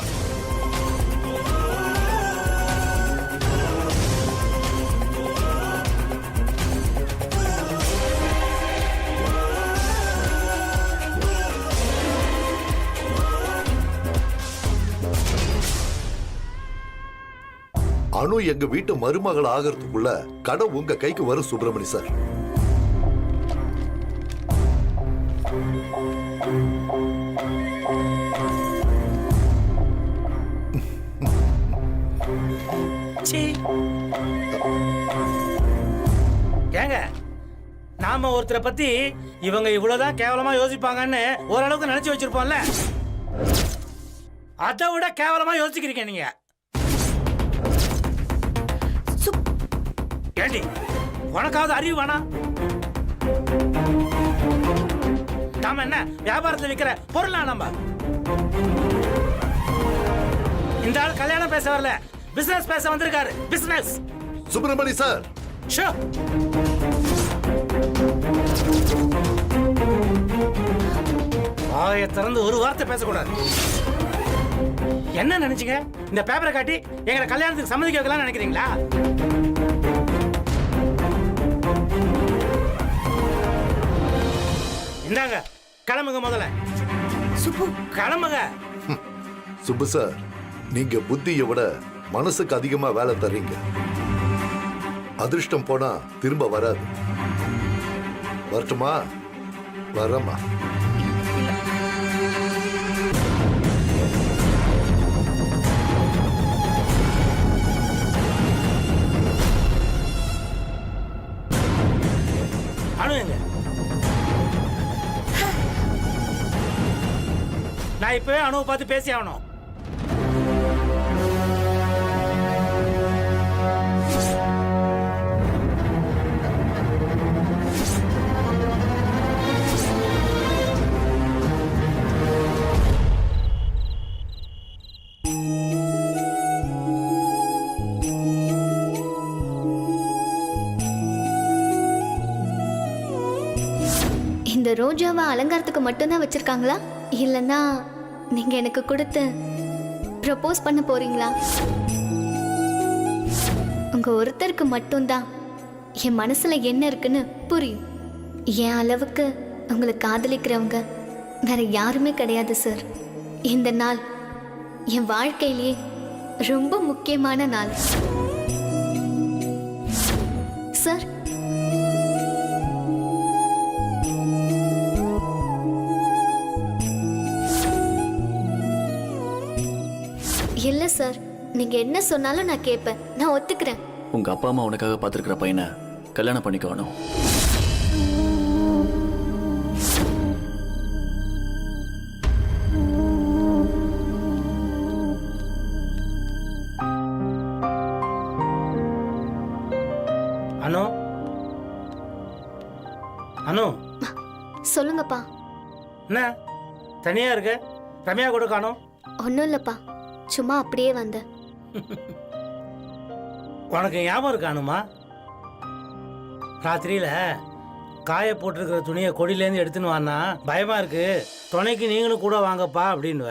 அனு எங்க வீட்டு மருமகள் ஆகிறதுக்குள்ள கடை உங்க கைக்கு வரும் சுப்பிரமணி சார். ஏங்க, நாம ஒருத்தரை பத்தி இவங்க இவ்வளவுதான் கேவலமா யோசிப்பாங்கன்னு ஓரளவுக்கு நினைச்சு வச்சிருப்போம்ல, அதை விட கேவலமா யோசிக்கிறீங்க நீங்க. ஏண்டி, உனக்காவது அறிவு வேணா? நாம என்ன வியாபாரத்தில் விற்கிற பொருளா? நம்ம இந்த ஆள் கல்யாணம் பேச வரல, பிசினஸ் பேச வந்திருக்காரு. பிசினஸ். சுப்பிரமணி சார், வாயை திறந்து ஒரு வார்த்தை பேசக்கூடாது. என்ன நினைச்சீங்க? இந்த பேப்பரை காட்டி எங்களை கல்யாணத்துக்கு சம்மதிக்க வைக்கலாம் நினைக்கிறீங்களா? இந்தாங்க, கிளம்புங்க. முதல்ல சுப்பு கிளம்புங்க. சுப்பு சார், நீங்க புத்தியை விட மனசுக்கு அதிகமா வேலை தர்றீங்க. அதிர்ஷ்டம் போனா திரும்ப வராது. வரட்டுமா? வரமா? அனு எங்க? நான் இப்பவே அனுவை பார்த்து பேசி ஆகணும். இந்த ரோஜாவை அலங்காரத்துக்கு மட்டும்தான் வச்சிருக்காங்களா, இல்லைன்னா நீங்க எனக்கு கொடுத்து ப்ரப்போஸ் பண்ண போறீங்களா? உங்க ஒருத்தருக்கு மட்டும்தான் என் மனசுல என்ன இருக்குன்னு புரியும். என் அளவுக்கு உங்களை காதலிக்கிறவங்க வேற யாருமே கிடையாது சார். இந்த நாள் என் வாழ்க்கையிலேயே ரொம்ப முக்கியமான நாள் சார். இல்ல சார், நீங்க என்ன சொன்னாலும் நான் கேட்பேன். நான் ஒத்துக்கிறேன். உங்க அப்பா அம்மா உனக்காக பார்த்துருக்கிற பையனை கல்யாணம் பண்ணிக்கணும். அனு, அனு. சொல்லுங்கப்பா. என்ன தனியா இருக்க? ரம்யா கூட காணோம்? ஒன்றும் இல்லப்பா, சும்மா அப்படியே வந்தேன். உனக்கு ஞாபகம் இருக்கானுமா? ராத்திரியில காய போட்டிருக்கிற துணியை கொடியிலேருந்து எடுத்துன்னு வானா, பயமா இருக்கு, துணைக்கு நீங்களும் கூட வாங்கப்பா அப்படின்னுவ.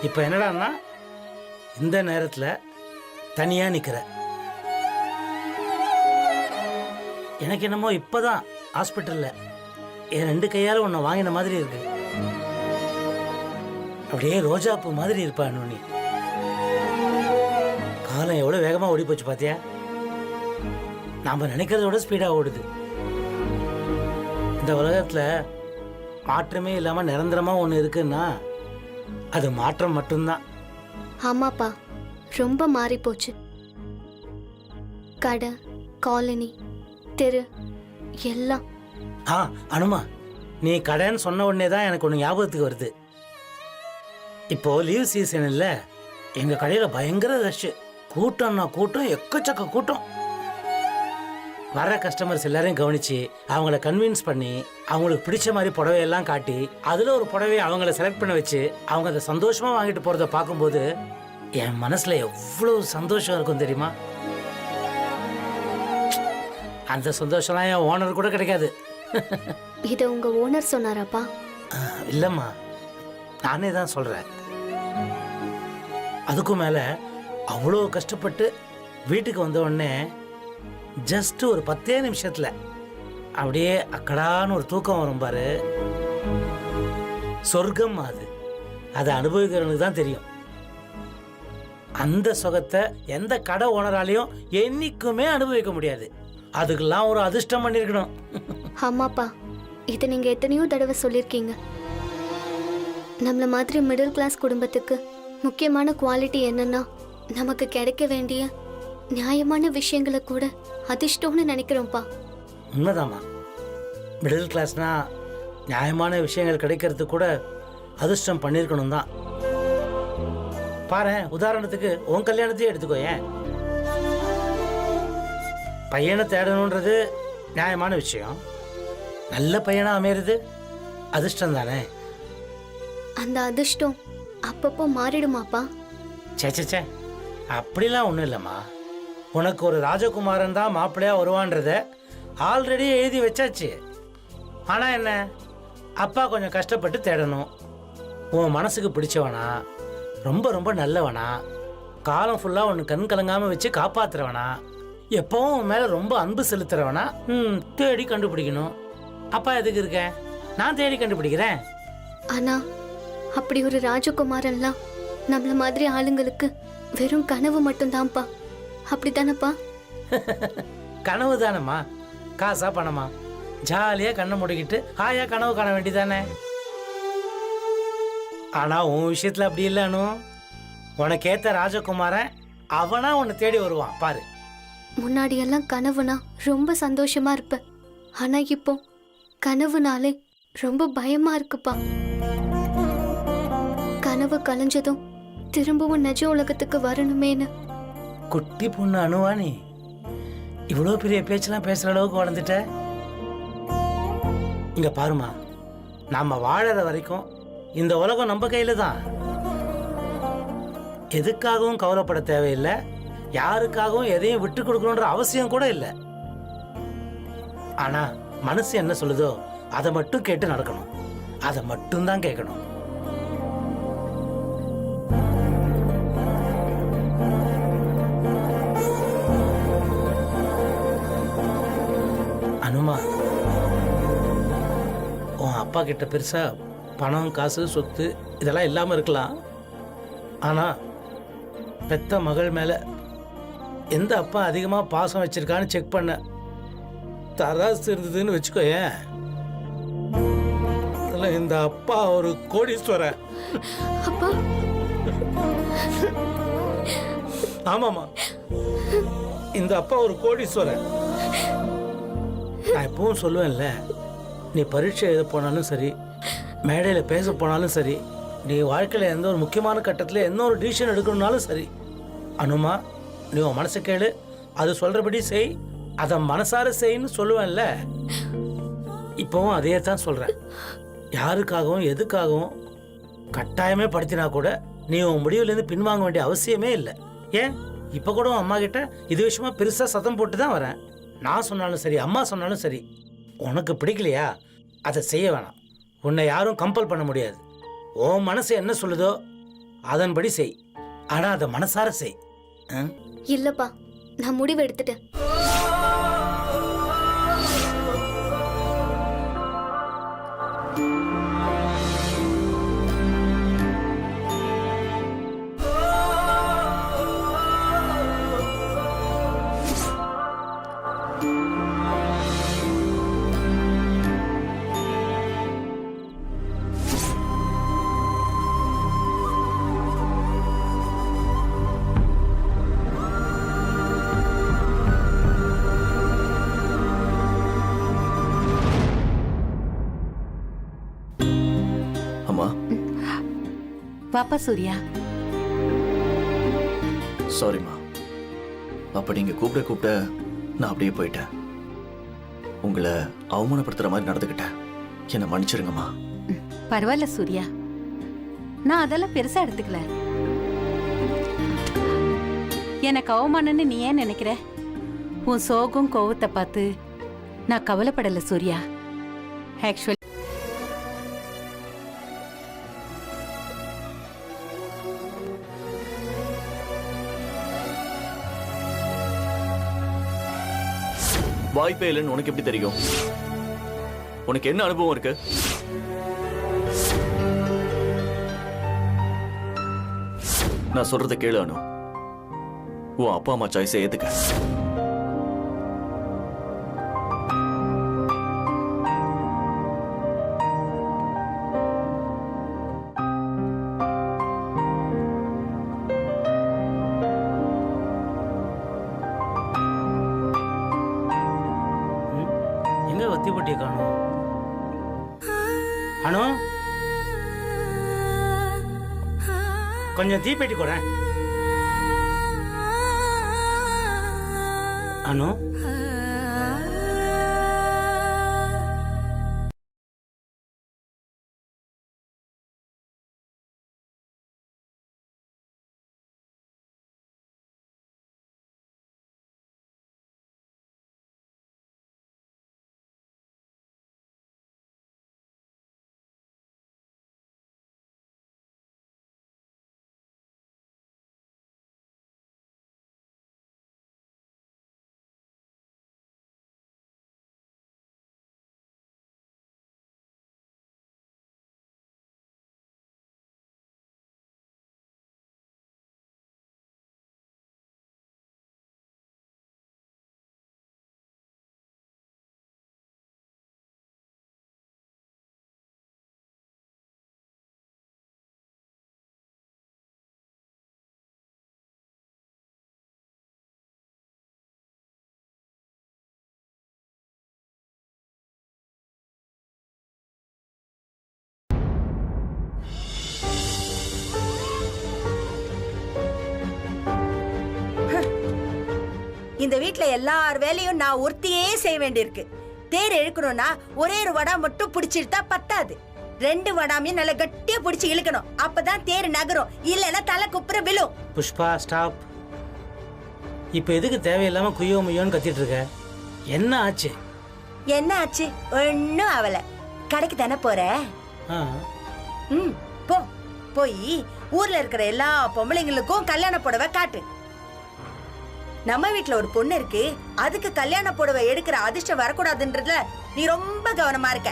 இப்போ என்னடான்னா இந்த நேரத்தில் தனியா நிற்கிற. எனக்கு என்னமோ இப்போதான் ஹாஸ்பிட்டலில் என் 2 கையால் உன்னை வாங்கின மாதிரி இருக்கு. அப்படியே ரோஜாப்பூ மாதிரி இருப்பா நீ. காலம் எவ்வளோ வேகமாக ஓடி போச்சு பார்த்தியா? நாம் நினைக்கிறதோட ஸ்பீடாக ஓடுது. இந்த உலகத்தில் மாற்றமே இல்லாமல் நிரந்தரமாக ஒன்று இருக்குன்னா அது மாற்றம் மட்டும்தான். ஆமாப்பா, ரொம்ப மாறி போச்சு. கடை, காலனி, தெரு எல்லாம். அனுமா, நீ கடைன்னு சொன்ன உடனே தான் எனக்கு ஒன்று ஞாபகத்துக்கு வருது. இப்போ லீவ் சீசன் இல்லை, எங்கள் கடையில் பயங்கர ரஷ். கூட்டம்னா கூட்டம், எக்கச்சக்க கூட்டம். வர கஸ்டமர்ஸ் எல்லாரையும் கவனிச்சு அவங்கள கன்வின்ஸ் பண்ணி அவங்களுக்கு பிடிச்ச மாதிரி புடவையெல்லாம் காட்டி அதில் ஒரு புடவையை அவங்கள செலக்ட் பண்ண வச்சு அவங்க அதை சந்தோஷமாக வாங்கிட்டு போகிறத பார்க்கும்போது என் மனசில் எவ்வளோ சந்தோஷம் இருக்கும் தெரியுமா? அந்த சந்தோஷம்லாம் என் ஓனர் கூட கிடைக்காது. இதை உங்க ஓனர் சொன்னாராப்பா? இல்லைம்மா, நானே தான் சொல்கிறேன். அதுக்கும் மேலே அவ்வளோ கஷ்டப்பட்டு வீட்டுக்கு வந்த உடனே ஜஸ்ட் ஒரு 10 நிமிஷத்தில் அப்படியே அக்கடான்னு ஒரு தூக்கம் வரும் பாரு, சொர்க்கம் அது. அதை அனுபவிக்கிறவனுக்கு தான் தெரியும். அந்த சுகத்தை எந்த கடை ஓனராலையும் என்னைக்குமே அனுபவிக்க முடியாது. அதுக்கெல்லாம் ஒரு அதிர்ஷ்டம் பண்ணியிருக்கணும். ஆமாப்பா, இதை நீங்க எத்தனையோ தடவை சொல்லியிருக்கீங்க. நம்மள மாதிரி மிடில் கிளாஸ் குடும்பத்துக்கு முக்கியமான குவாலிட்டி என்னன்னா, நமக்கு கிடைக்க வேண்டிய நியாயமான விஷயங்களை கூட அதிர்ஷ்டம்னு நினைக்கிறோம்ப்பா. உண்மைதாம்மா. மிடில் கிளாஸ்னா நியாயமான விஷயங்கள் கிடைக்கிறது கூட அதிர்ஷ்டம் பண்ணியிருக்கணும் தான். பாரு, உதாரணத்துக்கு உன் கல்யாணத்தையே எடுத்துக்கோ. ஏன் பையனை தேடணுன்றது நியாயமான விஷயம், நல்ல பையனா அமையிறது அதிர்ஷ்டம் தானே. அந்த அதிர்ஷ்டம் அப்பப்போ மாறிடுமாப்பா? சே அப்படிலாம் ஒன்றும் இல்லைம்மா. உனக்கு ஒரு ராஜகுமாரன் தான் மாப்பிள்ளையா வருவான்றத ஆல்ரெடி எழுதி வச்சாச்சு. ஆனால் என்ன, அப்பா கொஞ்சம் கஷ்டப்பட்டு தேடணும். உன் மனசுக்கு பிடிச்சவனா, ரொம்ப ரொம்ப நல்லவனா, காலம் ஃபுல்லாக உன்னை கண் கலங்காமல் வச்சு காப்பாற்றுறவனா, எப்பவும் உன் மேலே ரொம்ப அன்பு செலுத்துறவனா தேடி கண்டுபிடிக்கணும். அப்பா எதுக்கு இருக்க, நான் தேடி கண்டுபிடிக்கிறேன். ஆனா அப்படி ஒரு ராஜகுமாரன்லாம் நம்மள மாதிரி ஆளுங்களுக்கு வெறும் கனவு மட்டும்தான்ப்பா. அப்படித்தானப்பா? கனவு தானம்மா, காசா பணமா? ஜாலியாக கண்ணை முடிக்கிட்டு ஹாயா கனவு காண வேண்டியதானே. ஆனால் உன் விஷயத்தில் அப்படி இல்லைன்னு, உனக்கேற்ற ராஜகுமாரன் அவனா உன்னை தேடி வருவான் பாரு. முன்னாடியெல்லாம் கனவுனா ரொம்ப சந்தோஷமா இருப்பேன். ஆனா இப்போ கனவுனாலே ரொம்ப பயமா இருக்குப்பா. கனவு கலைஞ்சதும் திரும்பவும் நிஜ உலகத்துக்கு வரணுமேனு. குட்டி பொண்ணு அனுவானி, இவ்வளோ பெரிய பேச்செல்லாம் பேசுகிற அளவுக்கு வளர்ந்துட்ட. இங்கே பாருமா, நாம் வாழற வரைக்கும் இந்த உலகம் நம்ம கையில் தான். எதுக்காகவும் கவலைப்பட தேவையில்லை, யாருக்காகவும் எதையும் விட்டு கொடுக்கணுன்ற அவசியம் கூட இல்லை. ஆனா மனசு என்ன சொல்லுதோ அதை மட்டும் கேட்டு நடக்கணும், அதை மட்டும்தான் கேட்கணும். அனுமா, உன் அப்பா கிட்ட பெருசா பணம், காசு, சொத்து இதெல்லாம் இல்லாம இருக்கலாம். ஆனா பெத்த மகள் மேல எந்த அப்பா அதிகமா பாசம் வச்சிருக்கான்னு செக் பண்ண தராசு இருந்ததுன்னு வச்சுக்கோ. ஏன் இந்த அப்பா ஒரு கோடீஸ்வரன். ஆமாமா, இந்த அப்பா ஒரு கோடீஸ்வரன். நான் எப்பவும் சொல்லுவேன்ல, நீ பரீட்சை எழுத போனாலும் சரி, மேடையில் பேச போனாலும் சரி, நீ வாழ்க்கையில் எந்த ஒரு முக்கியமான கட்டத்தில் எந்த ஒரு டிசிஷன் எடுக்கணும்னாலும் சரி, அனுமா நீ உன் மனசை கேளு, அது சொல்கிறபடி செய், அதை மனசார செய்ன்னு சொல்லுவேன்ல. இப்போவும் அதே தான் சொல்கிறேன். யாருக்காகவும் எதுக்காகவும் கட்டாயமே படுத்தினா கூட நீ உன் முடிவுலேருந்து பின்வாங்க வேண்டிய அவசியமே இல்லை. ஏன் இப்போ கூட உன் அம்மா கிட்ட இது விஷயமா பெருசாக சத்தம் போட்டு தான் வரேன். நான் சொன்னாலும் சரி, அம்மா சொன்னாலும் சரி, உனக்கு பிடிக்கலையா அதை செய்ய வேணாம். உன்னை யாரும் கம்பல் பண்ண முடியாது. உன் மனசு என்ன சொல்லுதோ அதன்படி செய், ஆனால் அதை மனசார செய். இல்லப்பா, நான் முடிவு எடுத்துட்டேன். பாப்பா சூர்யா. சாரிம்மா, அப்ப நீங்க கூப்பிட நான் அப்படியே போயிட்டேன். உங்களை அவமானப்படுத்துற மாதிரி நடந்துக்கிட்டேன். என்னை மன்னிச்சிருங்கம்மா. பரவாயில்ல சூர்யா, நான் அதெல்லாம் பெருசா எடுத்துக்கல. எனக்கு அவமானன்னு நீ ஏன் நினைக்கிற? உன் சோகம் கோவத்தை பார்த்து நான் கவலைப்படல சூர்யா. ஆக்சுவலி வாய்ப்பே இல்லைன்னு உனக்கு எப்படி தெரியும்? உனக்கு என்ன அனுபவம் இருக்கு? நான் சொல்றத கேளு அனு. உன் அப்பா அம்மா சாய்ஸை ஏத்துக்க. எங்க வத்தி போட்டிய காணோம்? அனு, கொஞ்சம் தீப்பெட்டி கூட. அனு, இந்த வீட்ல எல்லார் வேலையும் நான் ஒருத்தியே செய்ய வேண்டியிருக்கு. தேர் இழுக்கணும்னா ஒரே ஒரு வடா மட்டும் பிடிச்சிருந்தா பத்தாது. 2 வடாமையும் நல்லா கட்டியா பிடிச்சி இழுக்கணும். அப்பதான் தேர் நகரும். இல்லைன்னா தலை குப்புற விழும். புஷ்பா ஸ்டாப். இப்ப எதுக்கு தேவையில்லாம குய்யோ முய்யோன்னு கத்திட்டு இருக்க? என்ன ஆச்சு? என்ன ஆச்சு? ஒன்னும் அவல. கடைக்கு தானே போற? போ. போய் ஊர்ல இருக்கிற எல்லா பொம்பளைங்களுக்கும் கல்யாண புடவை காட்டு. நம்ம வீட்டுல ஒரு பொண்ணு இருக்கு, அதுக்கு கல்யாண புடவை எடுக்கிற அதிர்ஷ்டம் வரக்கூடாதுன்றதுல நீ ரொம்ப கவனமா இருக்க.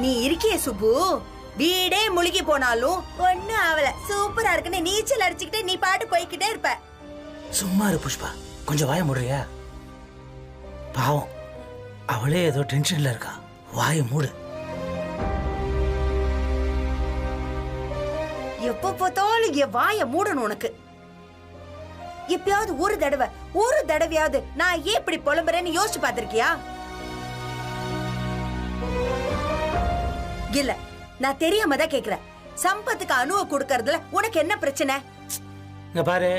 நீ இருக்கிய சுப்பு, வீடே முழுகி போனாலும் ஒன்னும் ஆவல, சூப்பரா இருக்குன்னு நீச்சல் அடிச்சுக்கிட்டே நீ பாட்டு போய்கிட்டே இருப்ப. சும்மா இரு புஷ்பா, கொஞ்சம் வாய மூடுறியா? பாவம், அவளே ஏதோ டென்ஷன்ல இருக்கா. வாய மூடு. எப்ப பார்த்தாலும் என் வாய மூடணும் உனக்கு. எப்பயாவது ஒரு தடவையாவது நான் ஏன் இப்படி புலம்புறேன்னு யோசிச்சு பாத்திருக்கியா? இல்ல, நான் தெரியாம தான் கேக்குறேன். சம்பத்துக்கு அணுவ கொடுக்கறதுல உனக்கு என்ன பிரச்சனை? இங்க பாரு,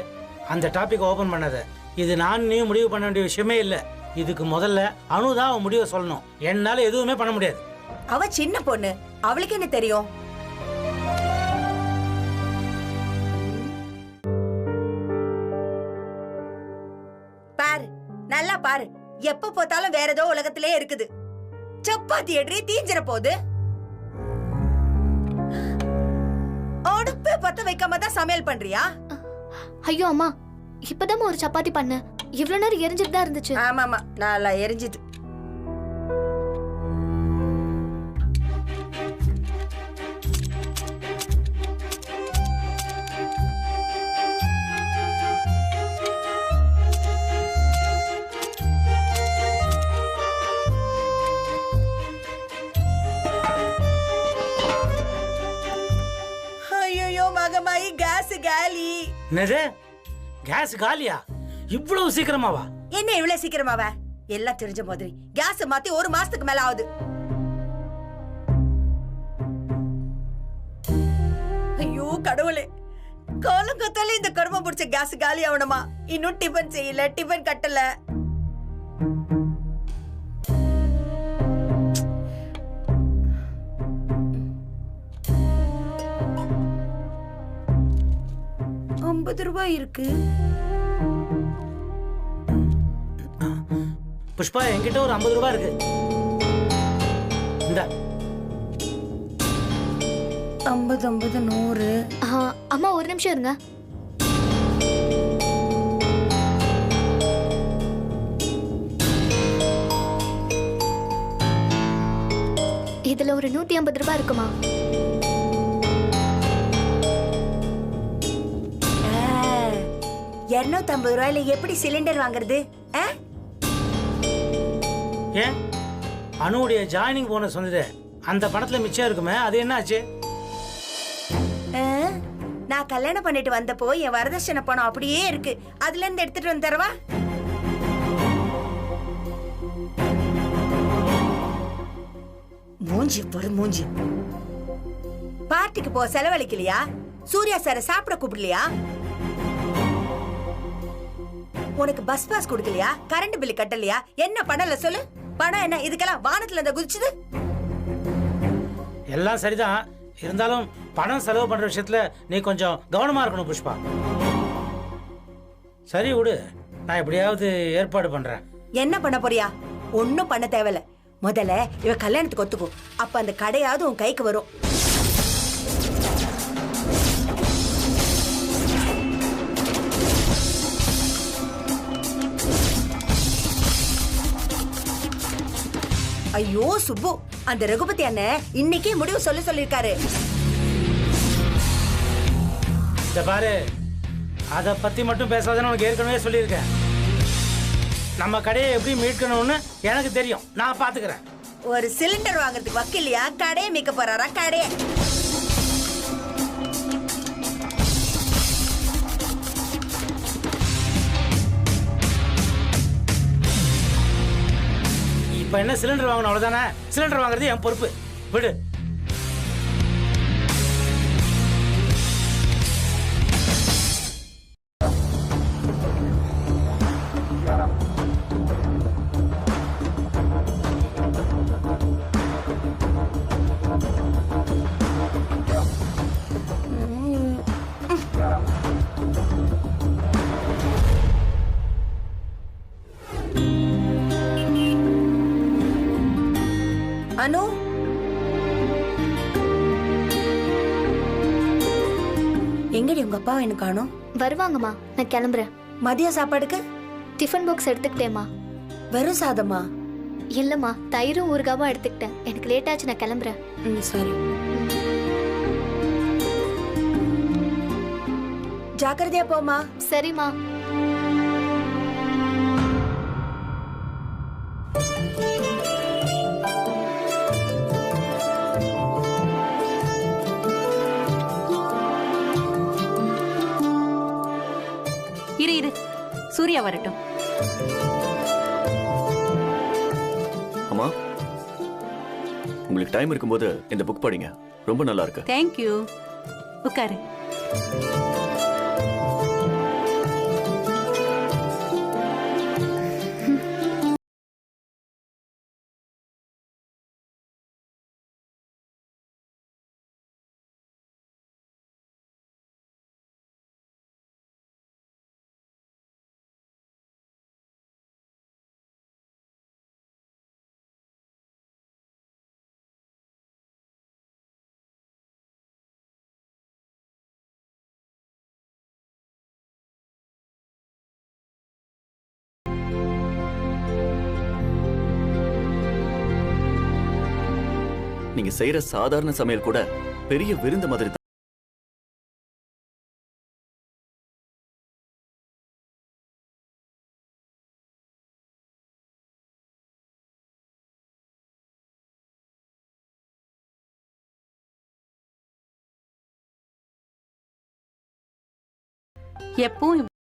அந்த டாபிக் ஓபன் பண்ணாத. இது நான் நீ முடிவு பண்ண வேண்டிய விஷயமே இல்ல. இதுக்கு முதல்ல அணுதான் அவன் முடிவை சொல்லணும். என்னால எதுவுமே பண்ண முடியாது. அவ சின்ன பொண்ணு, அவளுக்கு என்ன தெரியும்? பாரு, நல்லா பாரு. எப்ப பார்த்தாலும் வேற ஏதோ உலகத்திலே இருக்குது. சப்பாத்தி எட்ரி தீஞ்சிர போது. அடுப்பே பத்த வைக்காம தான் சமையல் பண்றியா? ஐயோ அம்மா, இப்பதான் ஒரு சப்பாத்தி பண்ண. இவ்வளவு நேரம் எரிஞ்சிட்டு தான் இருந்துச்சு. ஆமாமா, நல்லா எரிஞ்சுது. மகமாயி கேஸ் காலி. என்னது? கேஸ் காலியா? இவ்வளவு சீக்கிரமாவா? என்ன இவ்வளவு சீக்கிரமாவா? எல்லாம் தெரிஞ்ச மாதிரி கேஸ் மாத்தி 1 மாசத்துக்கு மேல ஆகுது. ஐயோ கடவுளே, காலங்கத்தால இந்த கர்மம் பிடிச்ச கேஸ் காலி ஆகணுமா? இன்னும் டிபன் செய்யல, டிபன் கட்டல. 50 ரூபாய் இருக்கு. புஷ்பா என்கிட்ட ஒரு 50 ரூபாய் இருக்கு. இந்த 50 50 100. அம்மா ஒரு நிமிஷம் இருங்க. இதுல ஒரு 150 ரூபாய் இருக்குமா? 250 ரூபாயில எப்படி சிலிண்டர் வாங்குறது? ஏன் அனுடைய ஜாயினிங் போனஸ் வந்தது, அந்த பணத்துல மிச்சம் இருக்குமே, அது என்ன ஆச்சு? நான் கல்யாணம் பண்ணிட்டு வந்தப்போ என் வரதட்சணை பணம் அப்படியே இருக்கு. அதுல இருந்து எடுத்துட்டு வந்து தரவா? மூஞ்சி போடு மூஞ்சி. பார்ட்டிக்கு போ செலவழிக்கலையா? சூர்யா சார சாப்பிட கூப்பிடலையா? உனக்கு பஸ் பாஸ் கொடுக்கலையா? கரண்ட் பில் கட்டலையா? என்ன பண்ணல சொல்லு? பணம் என்ன இதுக்கெல்லாம் வானத்துல இருந்து குதிச்சுது? எல்லாம் சரிதான், இருந்தாலும் பணம் செலவு பண்ற விஷயத்துல நீ கொஞ்சம் கவனமா இருக்கணும் புஷ்பா. சரி விடு, நான் எப்படியாவது ஏற்பாடு பண்றேன். என்ன பண்ண போறியா? ஒன்னும் பண்ண தேவையில்ல. முதல்ல இவ கல்யாணத்துக்கு ஒத்துக்கும், அப்ப அந்த கடையாவது உன் கைக்கு வரும். ஐயோ சுப்பு, அந்த ரகுபதி அண்ணன் இன்னைக்கே முடிவு சொல்லிருக்காரு. பாரு, அத பத்தி மட்டும் பேசாதன்னு உனக்கு ஏற்கனவே சொல்லியிருக்கேன். நம்ம கடையை எப்படி மீட்கணும்னு எனக்கு தெரியும், நான் பாத்துக்கிறேன். ஒரு சிலிண்டர் வாங்குறதுக்கு வக்கில்லையா? கடையை மீட்க போறாரா? கடையை இப்ப என்ன சிலிண்டர் வாங்கணும் அவ்வளவுதானே? சிலிண்டர் வாங்குறது என் பொறுப்பு, விடு. அனு, எங்கடி உங்க அப்பா எனக்கு காணோம்? வருவாங்கம்மா, நான் கிளம்புறேன். மதிய சாப்பாடுக்கு டிஃபன் பாக்ஸ் எடுத்துக்கிட்டேம்மா. வெறும் சாதமா? இல்லம்மா, தயிரும் ஊறுகாவும் எடுத்துக்கிட்டேன். எனக்கு லேட் ஆச்சு, நான் கிளம்புறேன். சரி. ஜாக்கிரதையா போமா. சரிம்மா. இரு, சூர்யா வரட்டும். அம்மா, உங்களுக்கு டைம் இருக்கும்போது இந்த புக் படிங்க, ரொம்ப நல்லா இருக்கு. தேங்க்யூ. உட்காரு. நீங்க செய்யற சாதாரண சமையல் கூட பெரிய விருந்து மாதிரி தான். எப்பவும்